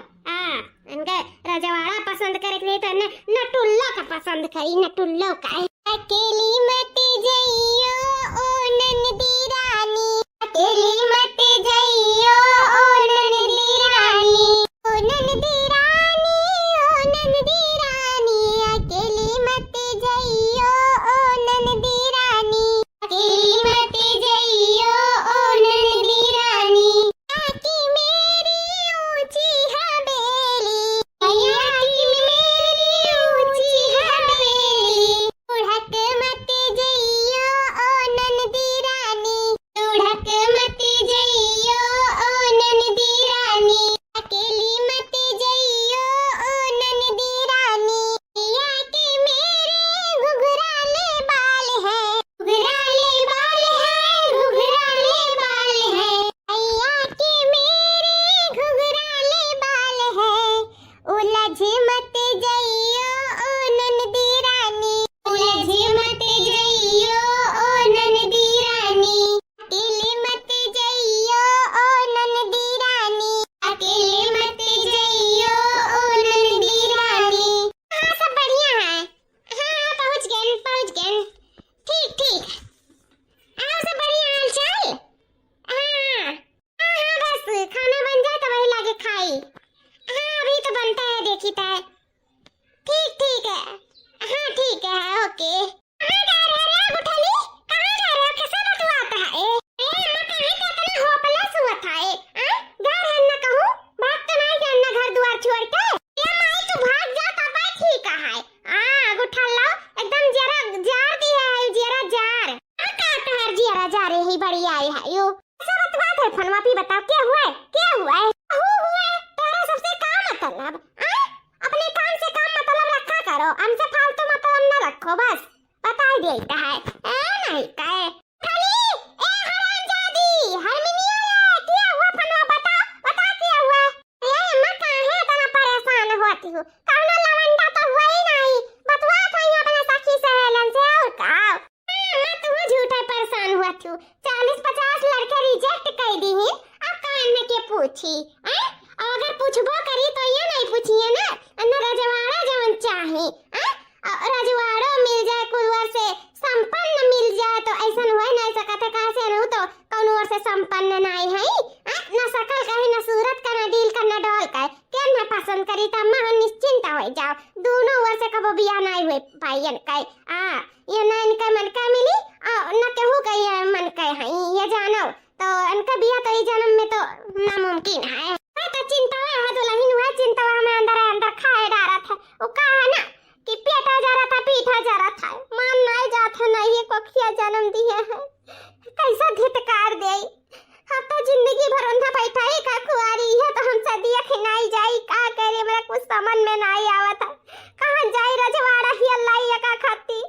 [SPEAKER 1] इनके रजवाड़ा पसंद करे के लिए तो नटुल्लो का पसंद करी, नटुल्लो का। अकेली मत जइयो ओ नंदी रानी, अकेली मत जइयो ओ नंदी रानी, ओ नंदी रानी, ओ नंदी रानी, अकेली मत जइयो ओ नंदी रानी, अकेली मत जइयो ओ नंदी रानी। आकी मेरी ऊंची हवेली, आकी मेरी ऊंची हवेली, उड़क मत जइयो ओ नंदी रानी, उड़क मत जइयो ओ नंदी रानी, अकेली मत जइयो ओ नंदी रानी। या के मेरे घुघराले बाल है, घुघराले बाल है, घुघराले बाल है, अय्या के मेरे घुघराले बाल है, उलझ मत जइयो ओ नंदी रानी, उलझ मत जइयो ओ नंदी रानी, अकेले मत जइयो ओ नंदी रानी, अकेले मत जइयो ओ नंदी रानी। हाँ सब बढ़िया है, हाँ पहुंच गए, ठीक ठीक। हाँ सब बढ़िया हाल चाल। हाँ हाँ बस खाना बन जाए तो वही लाके खाई। हाँ अभी तो बनता है, देखी तो है। ठीक है, हाँ ठीक है, ओके। कहाँ जा रहे हो गुठली, कहाँ जा रहे हो, कैसा बतवाता है? अम्मा कहाँ का इतना होपलेस हुआ था? जा रहे ना कहूँ, भाग तो नहीं जाना घर द्वार छोड़ के। ये माई तू भाग जा, पापा ठीक है। गुठल्ला एकदम जरा जार दी है, जरा जार। का तोहर जरा जा रही ही बड़ी आई है यो। सब बात है फनवा पी बताओ क्या हुआ है, क्या हुआ है? हुआ है तेरा सबसे काम मतलब, अपने काम से काम मतलब रखा करो, हमसे फालतू मतलब न रखो, बस बता ही देता है। नहीं कहे खाली ए हरामजादी हरमिनिया, क्या हुआ फनवा बता क्या हुआ? मैं कहां है इतना परेशान होती हूँ, कहना लवंडा तो हुआ ही नहीं, बतवा था अपने सखी सहेलन से और का। मैं तुम्हें झूठा परेशान हुआ थी, 40-50 लड़के रिजेक्ट कर दी हैं, अब कान में के पूछी अगर पूछबो करी तो ये नहीं पूछिए ना, रजवाड़ा जवन चाहे रजवाड़ा मिल जाए, कोई और से संपन्न मिल जाए तो ऐसा हुआ नहीं सकता। कहां से रहूं तो कौन और से संपन्न नहीं है, ना सकल कहीं ना सूरत का, ना दिल का, ना डोल का, क्या ना पसंद करी तो मैं निश्चिंत हो जाओ। दोनों ओर से कबो बियाह नहीं हुए पाइयन कई ये ना इनका मन का मिली ना केहू का ये मन का है, ये जानो तो इनका बियाह तो इस जन्म में तो नामुमकिन है। तो चिंता है तो लही हुआ, चिंता हमें अंदर खाए डारा था, वो कहा ना कि पेटा जा रहा था, पीठा जा रहा था, मान नहीं जाता नहीं को खिया जन्म दिया है, कैसा धितकार दे। अब तो जिंदगी भर अंधा बैठा ही का कुआरी है, तो हमसे दिया खिनाई जाई, का करे मेरा कुछ समझ में नहीं आवत है, कहां जाई रजवाड़ा ही अल्लाह ही का खाती।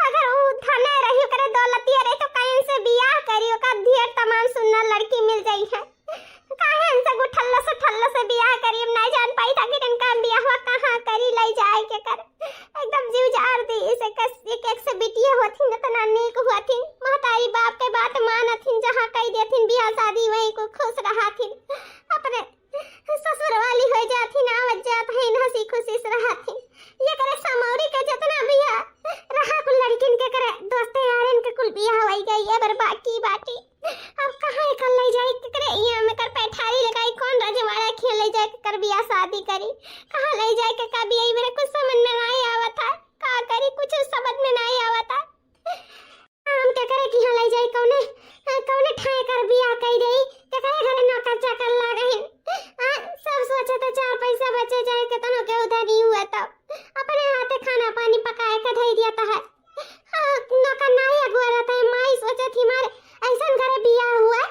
[SPEAKER 1] अगर वो धने रही करे दौलती रही तो कहीं से बियाह करियो का ढेर तमाम सुंदर लड़की मिल जाई है, काहे हमसे गुठल्ला से बियाह करी, नहीं जान पाई था कि इनका बियाह कहां करी ले जाए के कर एकदम जीव जार दी इसे कस एक एक से बिटिया होथिन न तना नीक हुआथिन महतारी बाप के बात मानथिन जहां कह देथिन बियाह शादी वहीं को खुश रहाथिन अपने ससुर वाली हो जाथिन आवत जात है हंसी खुशी से रहाथिन ये करे समौरी के जितना बियाह रहा कुल लड़किन के करे दोस्त यारन के कुल बियाह होई गई है बर बाकी बाटी अब कहां कल ले जाए के करे यहाँ में कर पैठारी लगाई कौन रजवाड़ा खेल ले जाए कर बियाह शादी करी कहां ले जाए के का बियाह मेरे कुछ समझ में नहीं आवत है का करी कुछ समझ में नहीं आवत है हम के करे कि यहाँ ले जाए कौने कौने ठाए कर बियाह कई देई के करे घरे नौकर चाकर लागहिन सब सोचे तो 4 पैसा बचे जाए के तनो के उधारी हुआ तब अपने हाथे खाना पानी पकाए के धई दिया तो है नौकर नहीं अगुआ रहता है माई सोचे थी मारे ऐसा घरे बियाह हुआ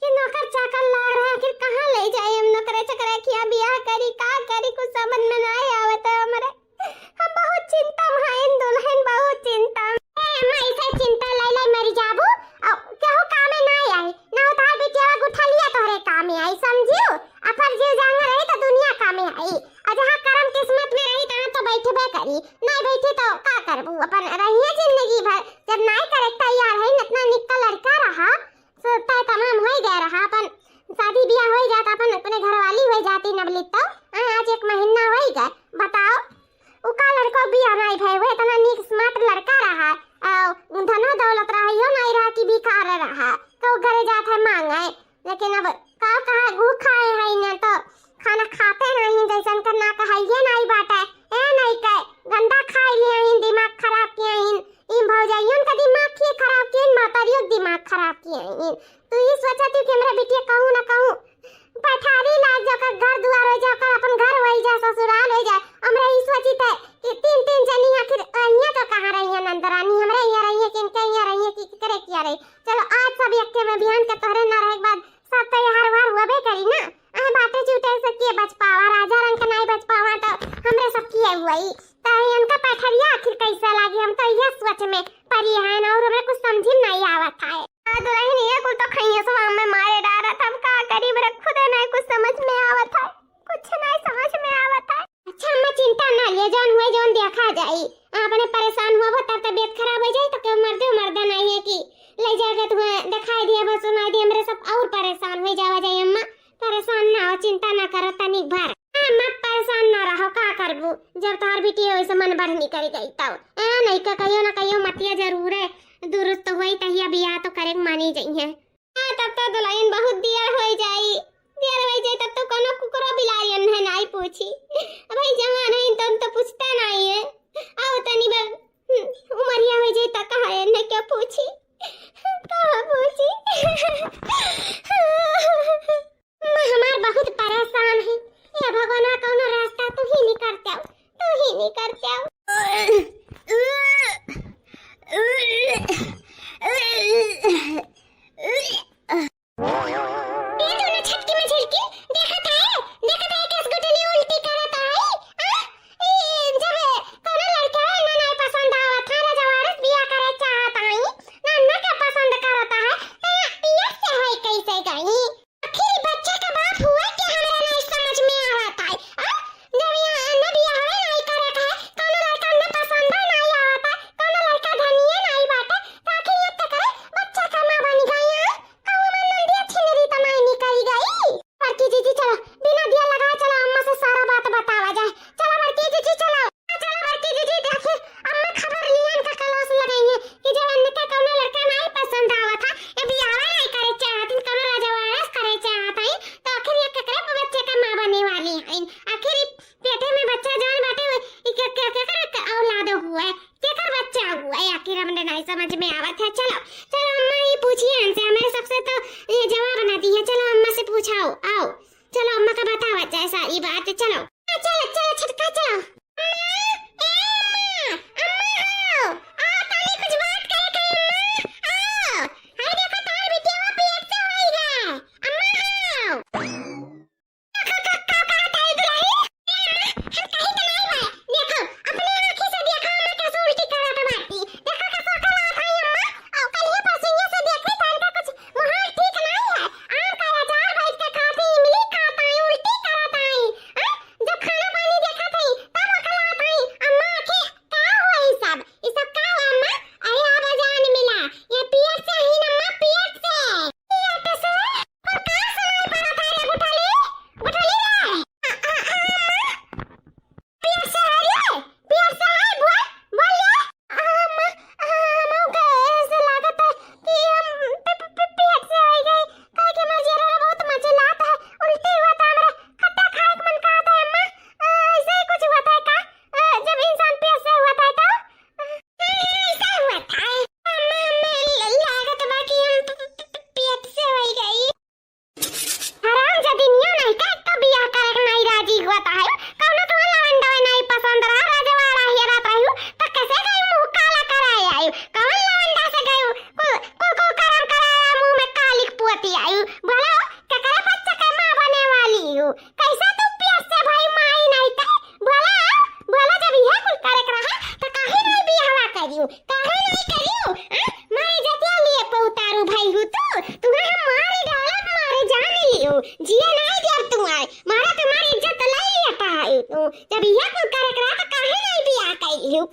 [SPEAKER 1] कि नौकर चाकर लाग रहा है फिर कहां ले जाए हम नौकर चकरा किया बियाह करी का करी कुछ समझ में नहीं आवत है हमरे हम बहुत चिंता में हैं दुल्हन बहुत चिंता मैं ऐसे चिंता ले मर जाबू और केहू काम में नहीं आई ना उठा बिटिया गुठा लिया तोरे काम में आई समझियो अपर जीव जान रही तो दुनिया काम में आई और जहां कर्म किस्मत में रही तना तो बैठबे करी नहीं बैठी तो का करबू अपन रहिए जिंदगी भर जब नहीं करे तैयार है इतना निकल लड़का रहा तो तय तमाम हो गया रहा अपन शादी ब्याह हो जाता अपन अपने घरवाली हो जाती नबली तो आज 1 महीना हो गया बताओ उका लड़का बियाह नहीं भई हुए इतना नीक स्मार्ट लड़का रहा धनो दौलत रहा यो नहीं रहा कि भिखार रहा तो घरे जात है मांगे लेकिन अब का कहा भूखा है न तो खाना खाते नहीं जैसन करना कहा ये नहीं बाटा ए नहीं कह गंदा खा लिया इन दिमाग खराब किया इन भौजाइयों का दिमाग की खराब किया मातारियों दिमाग खराब किया इन तो ये सोचा तू कि मेरा बिटिया कहूं ना कहूं पठारी लाग जाकर घर द्वार हो जाकर अपन घर वही जा ससुराल हो जाए हमरा ई सोची थे कि 3 जनी आखिर अहिया तो कहां रही है नंदरानी हमरा यहाँ रही है कि इनके यहाँ रही है कि करे किया रही चलो आज सब एक में बिहान के तोहरे न रहे के बाद सब तैयार वार हुए करी ना आ बाटे झूठे से के बच पावा राजा रंग का नहीं बच पावा तो हमरे सब किए हुई ताई उनका पठरिया आखिर कैसा लागी हम तो यह सोच में परी है ना और हमरे कुछ समझ नहीं आवत है दुल्हन ये कुल तो खइए सो हमें मारे डारा तब का करी मेरा खुद नहीं कुछ समझ में आवत है कुछ नहीं समझ में आवत है अच्छा मैं चिंता ना लिए जान हुए जान देखा जाई आपने परेशान हुआ तब तबीयत खराब हो जाए तो क्यों मर्दा नहीं है कि ले जाके तुम्हें दिखाई दिया बस सुनाई दिया मेरे सब और परेशान हो जावा जाए अम्मा परेशान ना हो चिंता ना करो तनिक भर मत परेशान ना रहो का करबू जब तोहर बिटिया वैसे मन बढ़नी करी गई तब नहीं का कहियो ना कहियो मतिया जरूर है दुरुस्त होई तहिया बियाह तो करे मानी जाई है तब तो दुल्हन बहुत देर हो जाई तब तो कोनो कुकरो बिलारियन है नहीं पूछी भाई जवान है तो पूछता नहीं है आओ तनी बार उमरिया हो जाए तो कहा है ने क्या पूछी कहा पूछी मैं हमार बहुत परेशान है ये भगवान कोनो रास्ता तू ही नहीं करता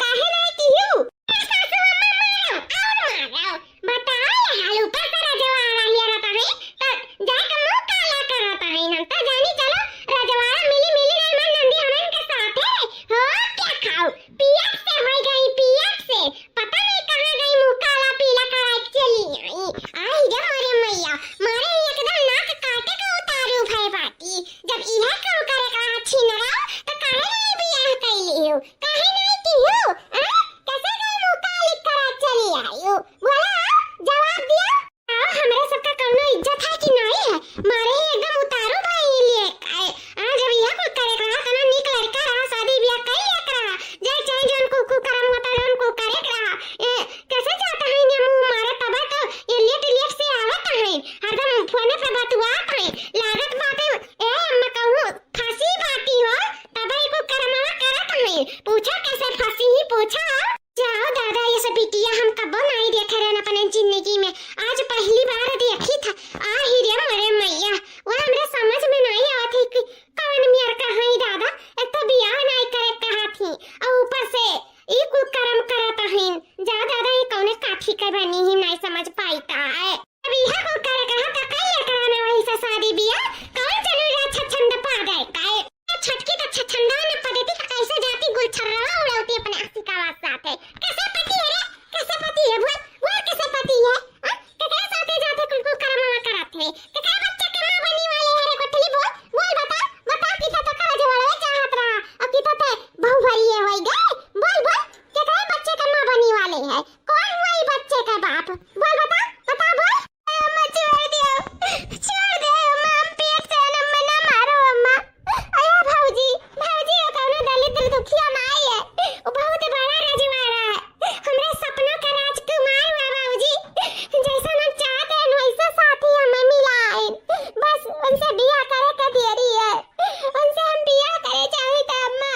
[SPEAKER 1] काहे नहीं तिहु सासू अम्मा मारो और मारो बताओ हाल ऊपर से रजवाड़ा लिया रहता है तो जाके मुंह काला करता है हम तो जानी चलो रजवाड़ा मिली मिली नहीं मन नंदी हमन के साथ है हो क्या खाओ पियक से हो गई पियक से पता नहीं कहां गई मुंह काला पीला करा के चली आई जा अरे मैया मारे एकदम नाक काटे के उतारू भाई बाटी जब इहे काम करे का अच्छी न रहो तो काहे नहीं बियाह कैली हो काहे नहीं की हो कैसे गई मुंह काली करा चली आई हो बोला जवाब दिया हमारे सबका कौनो इज्जत है कि नहीं है मारे एकदम उतारू भाई लिए जब यह कुल करे कहा तना निक लड़का रहा शादी ब्याह कर लिया करा जय चाहे जोन कुकू करम होता जोन को करे करा कैसे जाता है ने मुंह मारे तब तो ये लेट लेट से आवत है हरदम फोन पे बतुआत है लागत बाटे अम्मा कहूं फांसी बाटी हो तब को करमवा करत है पूछा कैसे फांसी ही पूछा जाओ दादा ये सब बिटिया हम कब नहीं देखे रहन अपने जिंदगी में आज पहली बार देखी था आ ही रे मरे मैया वो हमरे समझ में नहीं आवत है कि कौन मेर कहां ही दादा एक तो बियाह नहीं करे कहा थी और ऊपर से ई कुल कर्म करत हईन जा दादा ये कौने काठी के बनी ही नहीं समझ पाईता है अब यह कुल करे कहा तो कई कराना वही से शादी बियाह कौन चलो रे छछंद पा गए काए छटकी तो छछंदा न पदेती तो कैसे जाती गुलछर्रा उड़ाती अपने अस्सी का आवाज साथ है कैसे पति है रे कैसे पति है वो कैसे पति है केकरे साथे जाते कुल कर्म करत है केकरे बच्चे के मां बनी वाले है रे कोठली बोल बता कि तो काज वाले चाहत रहा अब कि तो बहु भरी है होई गए बोल केकरे बच्चे के मां बनी वाले है कौन हुआ ये बच्चे का बाप बोल बता बोल अम्मा छोड़ दे अम्मा पेट से अम्मा ना मारो अम्मा अया भौजी वो कौनो दलित दुखिया माई है वो बहुत बड़ा रजवाड़ा है हमरे सपनों का राजकुमार हुआ भौजी जैसा हम चाहते हैं वैसा साथी हमें मिला है बस उनसे बियाह करे का देरी है उनसे हम बियाह करे चाहे तो अम्मा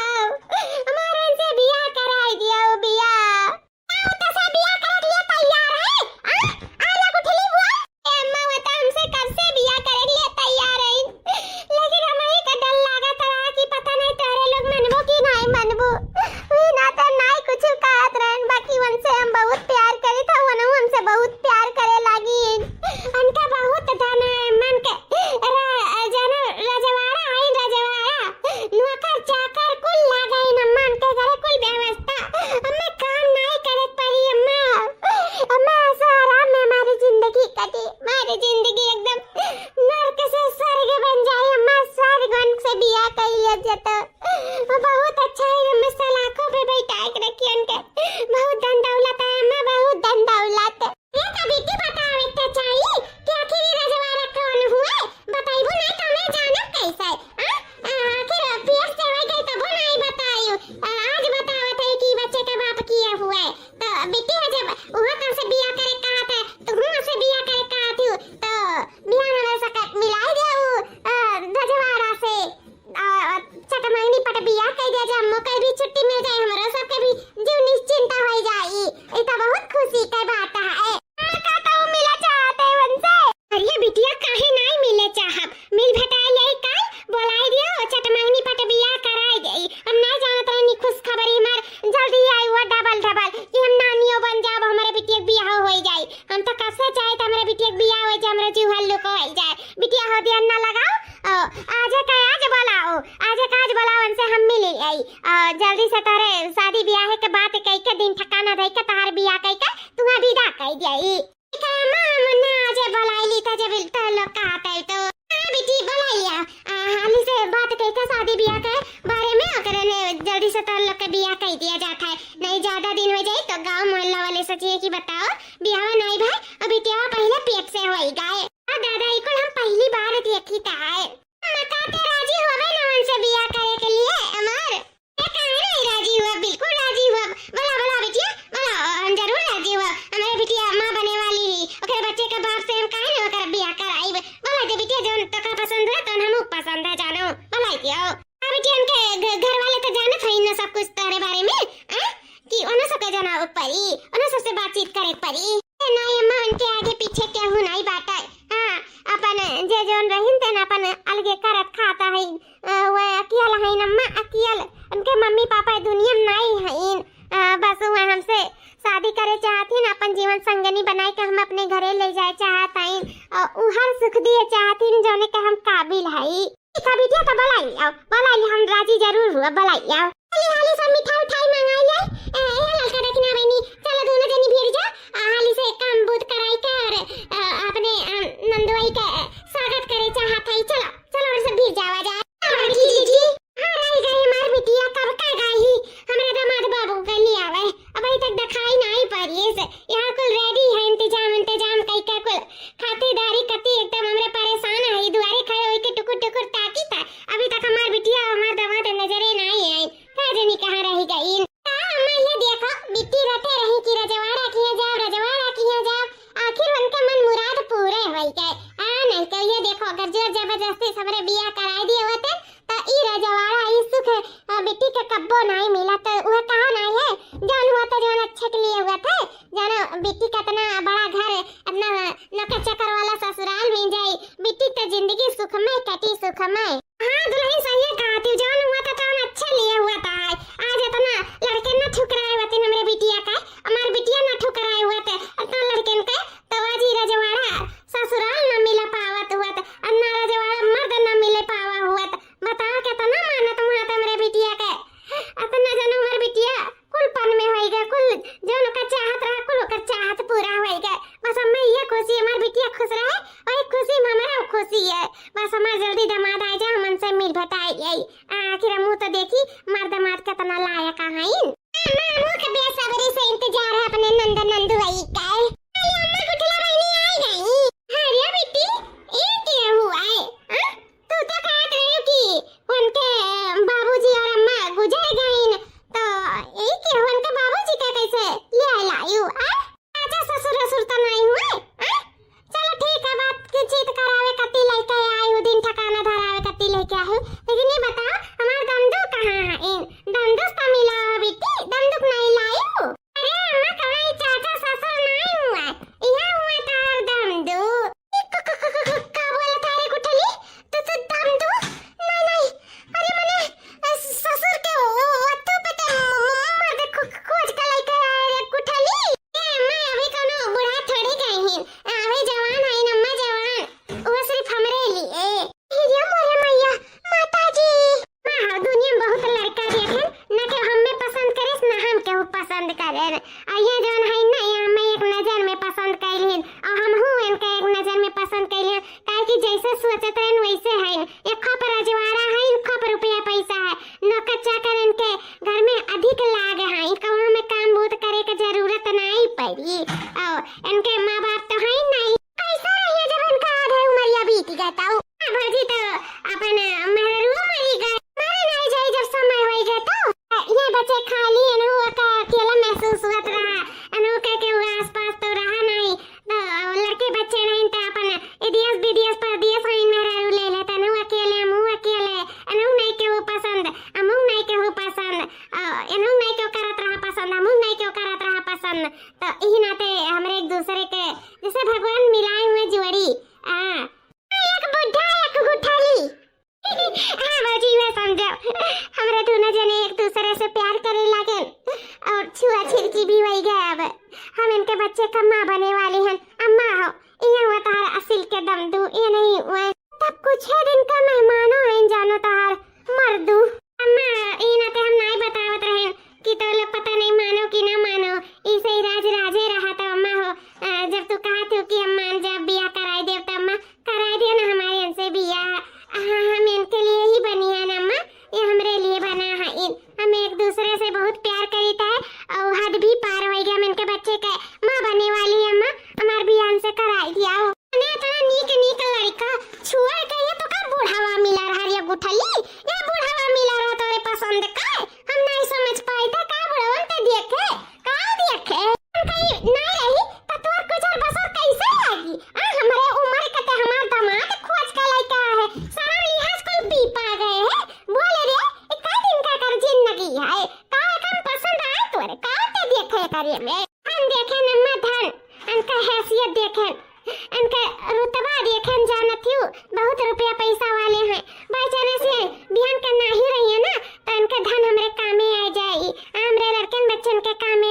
[SPEAKER 1] हमारे उनसे बियाह कराई दिया वो बियाह तो से बियाह करे लिए तैयार है आला उठली वो अम्मा वो तो हमसे कब से बियाह करे लिए तैयार है लेकिन हमें का डर लगा था कि पता नहीं तेरे लोग मनबो कि नहीं मनबो वी ना तो नहीं कुछ कहत रहन बाकी उनसे हम बहुत प्यार करे था वनो हमसे बहुत प्यार करे लागी उनका बहुत धन है मन के जानो रजवाड़ा है रजवाड़ा नौकर चाकर कुल लागे न मन के करे कुल व्यवस्था हमें काम नहीं करे पड़ी अम्मा ऐसा आराम में हमारी जिंदगी कटी हमारी जिंदगी एकदम नरक से स्वर्ग बन जाए अम्मा स्वर्ग से बियाह कर लिया जाता वो बहुत अच्छा है अम्मा सलाखों पे बैठा के रखी उनके बहुत धन दौलत है अम्मा बहुत धन दौलत ये तो बेटी बतावे तो चाहिए कि आखिर रजवाड़ा कौन हुए बताइबो नहीं तो मैं जानब कैसे आखिर पियर से हो गई तो वो नहीं बताइयो आज बतावत है कि बच्चे का बाप किया हुआ है तो बेटी है जब वो तुमसे बियाह करे कहा था तो हूं से बियाह करे कहा थी तो बियाह में सकत मिलाई दे रजवाड़ा से चटमांगनी पट बियाह कह दिया जा मौके भी छुट्टी मिल जाए हमरा सबके भी जीव निश्चिंत हो जाई ई तो बहुत खुशी का बात है का तो मिला चाहते उनसे अरे बिटिया काहे नहीं मिले चाहब मिल भेटाई ले कल बोलाई दियो चटमांगनी पट बियाह कराई देई हम नहीं जानत रहनी खुश खबरी मार जल्दी आई वो डबल कि हम नानियो बन जाब हमारे बिटिया बियाह हो जाई हम तो कैसे चाहे त हमारे बिटिया बियाह हो जाए हमरा जीव हल्लू को हो जाए बिटिया हो ध्यान ना लगाओ आज बोलाओ उनसे हम मिल आई जल्दी से तारे शादी ब्याह के बात कई के दिन ठिकाना रह के तार बियाह कई के तुम्हारा विदा कई जाई मां आज बोलाईली त जब तो लोग कहत है तो बेटी बोलाइया हाली से बात कई के शादी ब्याह के बारे में अगर जल्दी से तार लोग के बियाह कई दिया जाता है नहीं ज्यादा दिन हो जाए तो गांव मोहल्ला वाले सोचिए कि बताओ बियाह नहीं भाई अब बिटिया पहले पेट से होई गए दादा ई को हम पहली बार देखी ता है माता ते राजी होवे ना उनसे बियाह करे के लिए अमर ये काहे नहीं राजी हुआ बिल्कुल राजी हुआ बोला बिटिया बोला हम जरूर राजी हुआ हमारे बिटिया मां बने वाली ही ओकरे बच्चे के बाप से हम काहे नहीं ओकर बियाह कराई बोला जे बिटिया जोन तो का पसंद है तो हमहु पसंद है जानो बोला दियो बिटिया उनके घर वाले तो जानत है ना सब कुछ तारे बारे में कि ओना सबके जाना परी ओना सबसे बातचीत करे परी नहीं अम्मा उनके आगे पीछे केहू नहीं बाटा हां अपन जे जोन रहिन तन अपन अलगे करत खाता है वो अकेला है अम्मा अकेला उनके मम्मी पापा दुनिया में नहीं है बस हुआ हमसे शादी करे चाहती न, अपन जीवन संगनी बनाए के हम अपने घरे ले जाए चाहत हई और हर सुख दिए चाहती न जोने के हम काबिल हई। का बिटिया का बलाई हम राजी जरूर हुआ, बलाई आओ हाली सब मिठाई उठाई मंगाई ले ए लड़का देखना बनी, चलो दोनों जनी भीड़ जा हाली से काम बूत कराई के और अपने नंदुआई का स्वागत करे चाहत हई। चलो चलो और सब भीड़ जावा जा। जी हां रही गई हमार बिटिया कब का गई हमरे दामाद बाबू के लिए आवे, अभी तक दिखाई नहीं पड़ी से यहां कुल रेडी है, इंतजाम कई का कुल खातिरदारी कती एकदम हमरे परेशान है, दुआरे खड़े होई के टुकुर टुकुर ताकी था, अभी तक हमार बिटिया हमार दामाद नजरे नहीं आई, का जानी कहां रह गई। अम्मा ये देखो बिट्टी रटे रही कि रजवाड़ा किया जाओ आखिर उनके मन मुराद पूरे होई गए। नहीं तो ये देखो अगर जोर जबरदस्ती सबरे बियाह कराई दिए होते तो ई रजवाड़ा ई सुख बिट्टी के कब्बो नहीं मिला, तो वह कहां नहीं है जान हुआ तो जान अच्छे के लिए हुआ था, जानो बिट्टी का इतना बड़ा घर इतना नौकर चाकर वाला ससुराल मिल जाई, बिट्टी तो जिंदगी सुखमय कटी सुखमय। हां दुल्हन सही कहा तू, जान हुआ था तो अच्छे लिए हुआ था, आज इतना लड़के न ठुकराए होते हमरे बिटिया का, हमार बिटिया न ठुकराए हुए थे इतना लड़कन के, तो आज ही रजवाड़ा ससुराल न मिला पावत हुआ था, अन्ना रजवाड़ा मर्द न मिले पावा हुआ था, बताओ कितना मानत हुआ था हमरे बिटिया के, इतना जन हमार बिटिया कुल पन में होई गए, कुल जोन का चाहत रहा कुल का चाहत पूरा होई गए, बस हमें ये खुशी हमार बिटिया खुश रहे और एक खुशी में हमारा खुशी है, बस हमार जल्दी दामाद आ जाए हमन से मिल भटाई यही आखिर मुंह तो देखी मार दामाद कितना लायक है। अम्मा के बेसब्री से इंतजार है अपने नंदुआई का। अम्मा गुठला बहनी आई गई। हां रे बेटी ये क्या हुआ है? तू तो कहत रही कि उनके बाबूजी और अम्मा गुजर गए न, तो ये क्या उनके बाबूजी का कैसे ले लायू? आजा ससुर तो नहीं हुए? चलो ठीक है बात की चीत करावे कति लेके आई हूं, दिन ठिकाना धरावे कति लेके आई हूं, लेकिन ये बता हमार दंदू कहां है? इन दंदू तो मिला बेटी, दंदू नहीं लायू? अरे अम्मा कहां चाचा ससुर नहीं हुआ, यहां हुआ तार दंदू। का बोला तारे गुठली तो दंदू नहीं अरे मने ससुर के वत्तू पे तो मर्द खोज के लेके आए गुठली। अम्मा अभी कोनो बूढ़ा थोड़ी गई हैं, अभी जवान है अम्मा जवान, वो सिर्फ हमरे लिए। ये मोरे मैया माताजी मां दुनिया में बहुत लड़का देखे न के हमें पसंद करे न हम केहू पसंद करे, आ ये जौन है ना हमें एक नजर में पसंद कैलिन और हम हूं इनके एक नजर में पसंद कैलिन, काहे कि जैसे सोचत रहन वैसे है, एक खप रजवाड़ा है एक खप रुपया पैसा है, नौकर चाकर इनके घर में अधिक लाग है, कौनो में काम बहुत करे के जरूरत नहीं पड़ी और इनके मां बाप तो है नहीं, कैसा रहिए जब इनका आधे उमरिया बीत जाता हूं भौजी तो अपन मेहरुआ मरी गए, मरे नहीं जाए जब समय हो गया तो ये बच्चे खाली अनु का अकेला महसूस होत रहा, अनु के आसपास तो रहा नहीं, तो लड़के बच्चे नहीं तो अपन इडियस बीडीएस पर दियस है मेहरु ले लेता, अनु अकेले अनु नहीं के पसंद अमु नहीं के पसंद अनु नहीं के करत रहा पसंद अमु नहीं के करत रहा पसंद, तो यही नाते हमरे एक दूसरे के जैसे भगवान मिलाए हुए जोड़ी एक बुढ़ा एक गुठली। हां बाजी मैं समझो हमरा दोनों जने एक दूसरे से प्यार करे लगे और छुआ छिड़की भी हो गए, अब हम इनके बच्चे का मां बने वाली हैं। अम्मा हो ये हुआ तार असिल के दम दू ये नहीं हुआ, तब कुछ है दिन का मेहमानों हैं जानो तार मर्दू। अम्मा ये ना हम नहीं बतावत रहे कि तो लोग पता नहीं मानो कि ना मानो, इसे ही राजे रहा तो अम्मा हो जब तू कहा थी कि हम मान जब बियाह कराई दे तो अम्मा कराई दे ना हमारे इनसे बियाह, हम इनके लिए ही बनी है ना अम्मा, ये हमरे लिए बना है, हम एक दूसरे से बहुत प्यार करता है और हद भी पार हो गया, हम इनके बच्चे का माँ बनने वाली है अम्मा, हमार बियाह इनसे कराई दिया हो इतना नीक लड़का छुआ के ये तो का बूढ़ावा मिला रहा ये गुठली, ये बूढ़ावा मिला रहा तोरे पसंद का, हम नहीं समझ पाए थे का बूढ़ावा ते देखे कहीं नहीं रही तो तोर गुजर बसर कैसे लागी, हमरे उम्र के ते हमार दामाद खोज के लेके है, सारा लिहाज कोई पीपा गए है, बोले रे इतना दिन का कर जिंदगी है का कम पसंद आए तोरे का ते देखे करे में, हम देखे नम्मा धन इनका हैसियत देखे इनका रुतबा देखे जानत हूँ बहुत रुपया पैसा वाले हैं, बेचारे से बिहान के नहीं रही है ना तो इनके धन हमरे कामे आ जाई, हमरे लड़कन बच्चन के कामे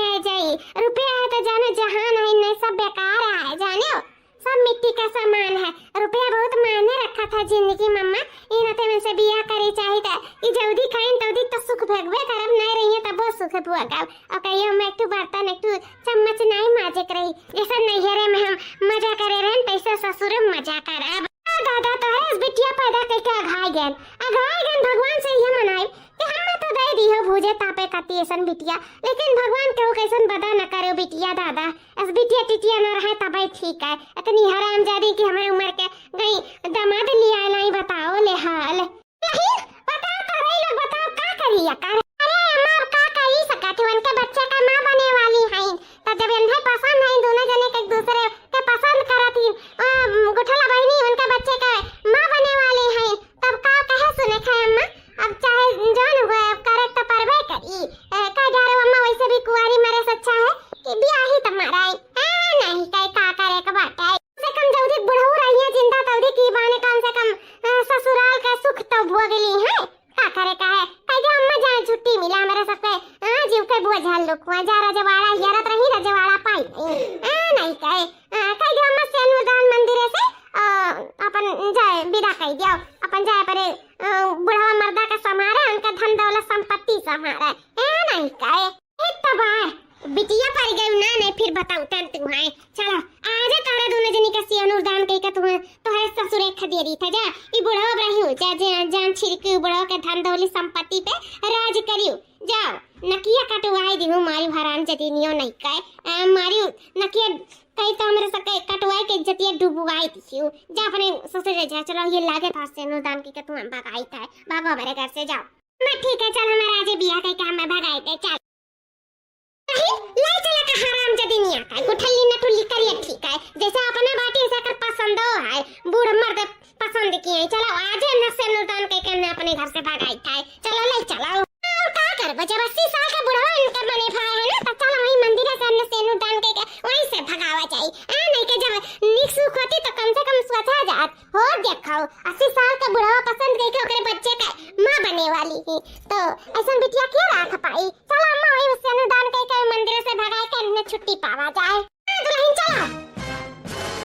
[SPEAKER 1] जौदी खाइन तौदी तो सुख भगवे करब नहीं रही है तब सुख भोगब और कहियो मैं एक बर्तन एक चम्मच नहीं माजे करई जैसे नैहरे में हम मजा करे रहन तैसे ससुर में मजा करब दादा तो है बिटिया पैदा करके अघाई गन भगवान से ये मनाई कि हम तो दे दियो भूजे तापे कती ऐसन बिटिया लेकिन भगवान केहू कैसन बदा न करे बिटिया दादा अस बिटिया टिटिया न रहे तबे ठीक है इतनी हरामजादी की हमारे उम्र के गई दामाद लिया नहीं बताओ ले हाल नहीं बताओ तो रही लोग बताओ का करिया कर अरे अम्मा का करी सकत है उनके बच्चे का मां बने वाली है तो जब इन्हें पसंद है दोनों जने एक दूसरे के पसंद करती गुठला बहनी उनके बच्चे का मां बने वाली है तब का कहे सुने खाए अम्मा अब चाहे जान हुआ करे तो परवे करी का जारो अम्मा वैसे भी कुंवारी मरे से अच्छा है कि ब्याह ही तुम्हारा है नहीं कई का करे का बात है से कम जल्दी बुढ़ऊ रही है जिंदा तौदी की बाने कम से कम ससुराल का सुख तो भोगली है का करे का है कई जो अम्मा जाए छुट्टी मिला मेरे सबके जीव के बोझल लोकुआ जा रजवाड़ा यारत रही रजवाड़ा पाई नहीं कहे कई जो अम्मा से अनुदान मंदिर से अपन जाए विदा कई दियो अपन जाए परे बुढ़वा मर्दा का समारे उनका धन दौलत संपत्ति समारे नहीं कहे इतबार बिटिया पर गई ना नहीं फिर बताऊं तन तू है चलो आज तारे दोनों जनी का सी अनुदान कई का तू तो है ससुर एक खदेरी था जा ई बुढ़वा रही हो जा जान छिड़के बुढ़वा के धन दौलत संपत्ति पे राज करियो जाओ नकिया कटवाई दिहु मारी हराम जतीनियो नहीं कहे मारी नकिया कई तो हमरे सके कटवाई के जतिया डुबवाई दियो जा अपने ससुर जा चलो ये लागे था से अनुदान की का तू भगाई था भागो मेरे घर से जाओ मैं ठीक है चल हमारा आज बियाह कई का मैं भगाई दे चल ले चला का हराम जदीनिया का गुठल्ली नटुल्ली करिए ठीक है जैसे अपना बाटी से कर पसंद हो है बूढ़ मर्द पसंद किए चलो आज न से अनुदान के करने अपने घर से भगाई था चलो ले चलो का कर बच्चा 80 साल का बुढ़ा इनका बने भाई है ना तो चलो वही मंदिर से अनुदान के वहीं से भगावा चाहिए नहीं के जब निक सुख होती तो कम से कम स्वतः जात हो देखो 80 साल का बुढ़ा पसंद करके ओकरे बच्चे का मां बने वाली है तो ऐसा बिटिया क्यों राख पाई चलो अम्मा वही उससे अनुदान के मंदिर से भगाए के छुट्टी पावा जाए दुल्हन चलो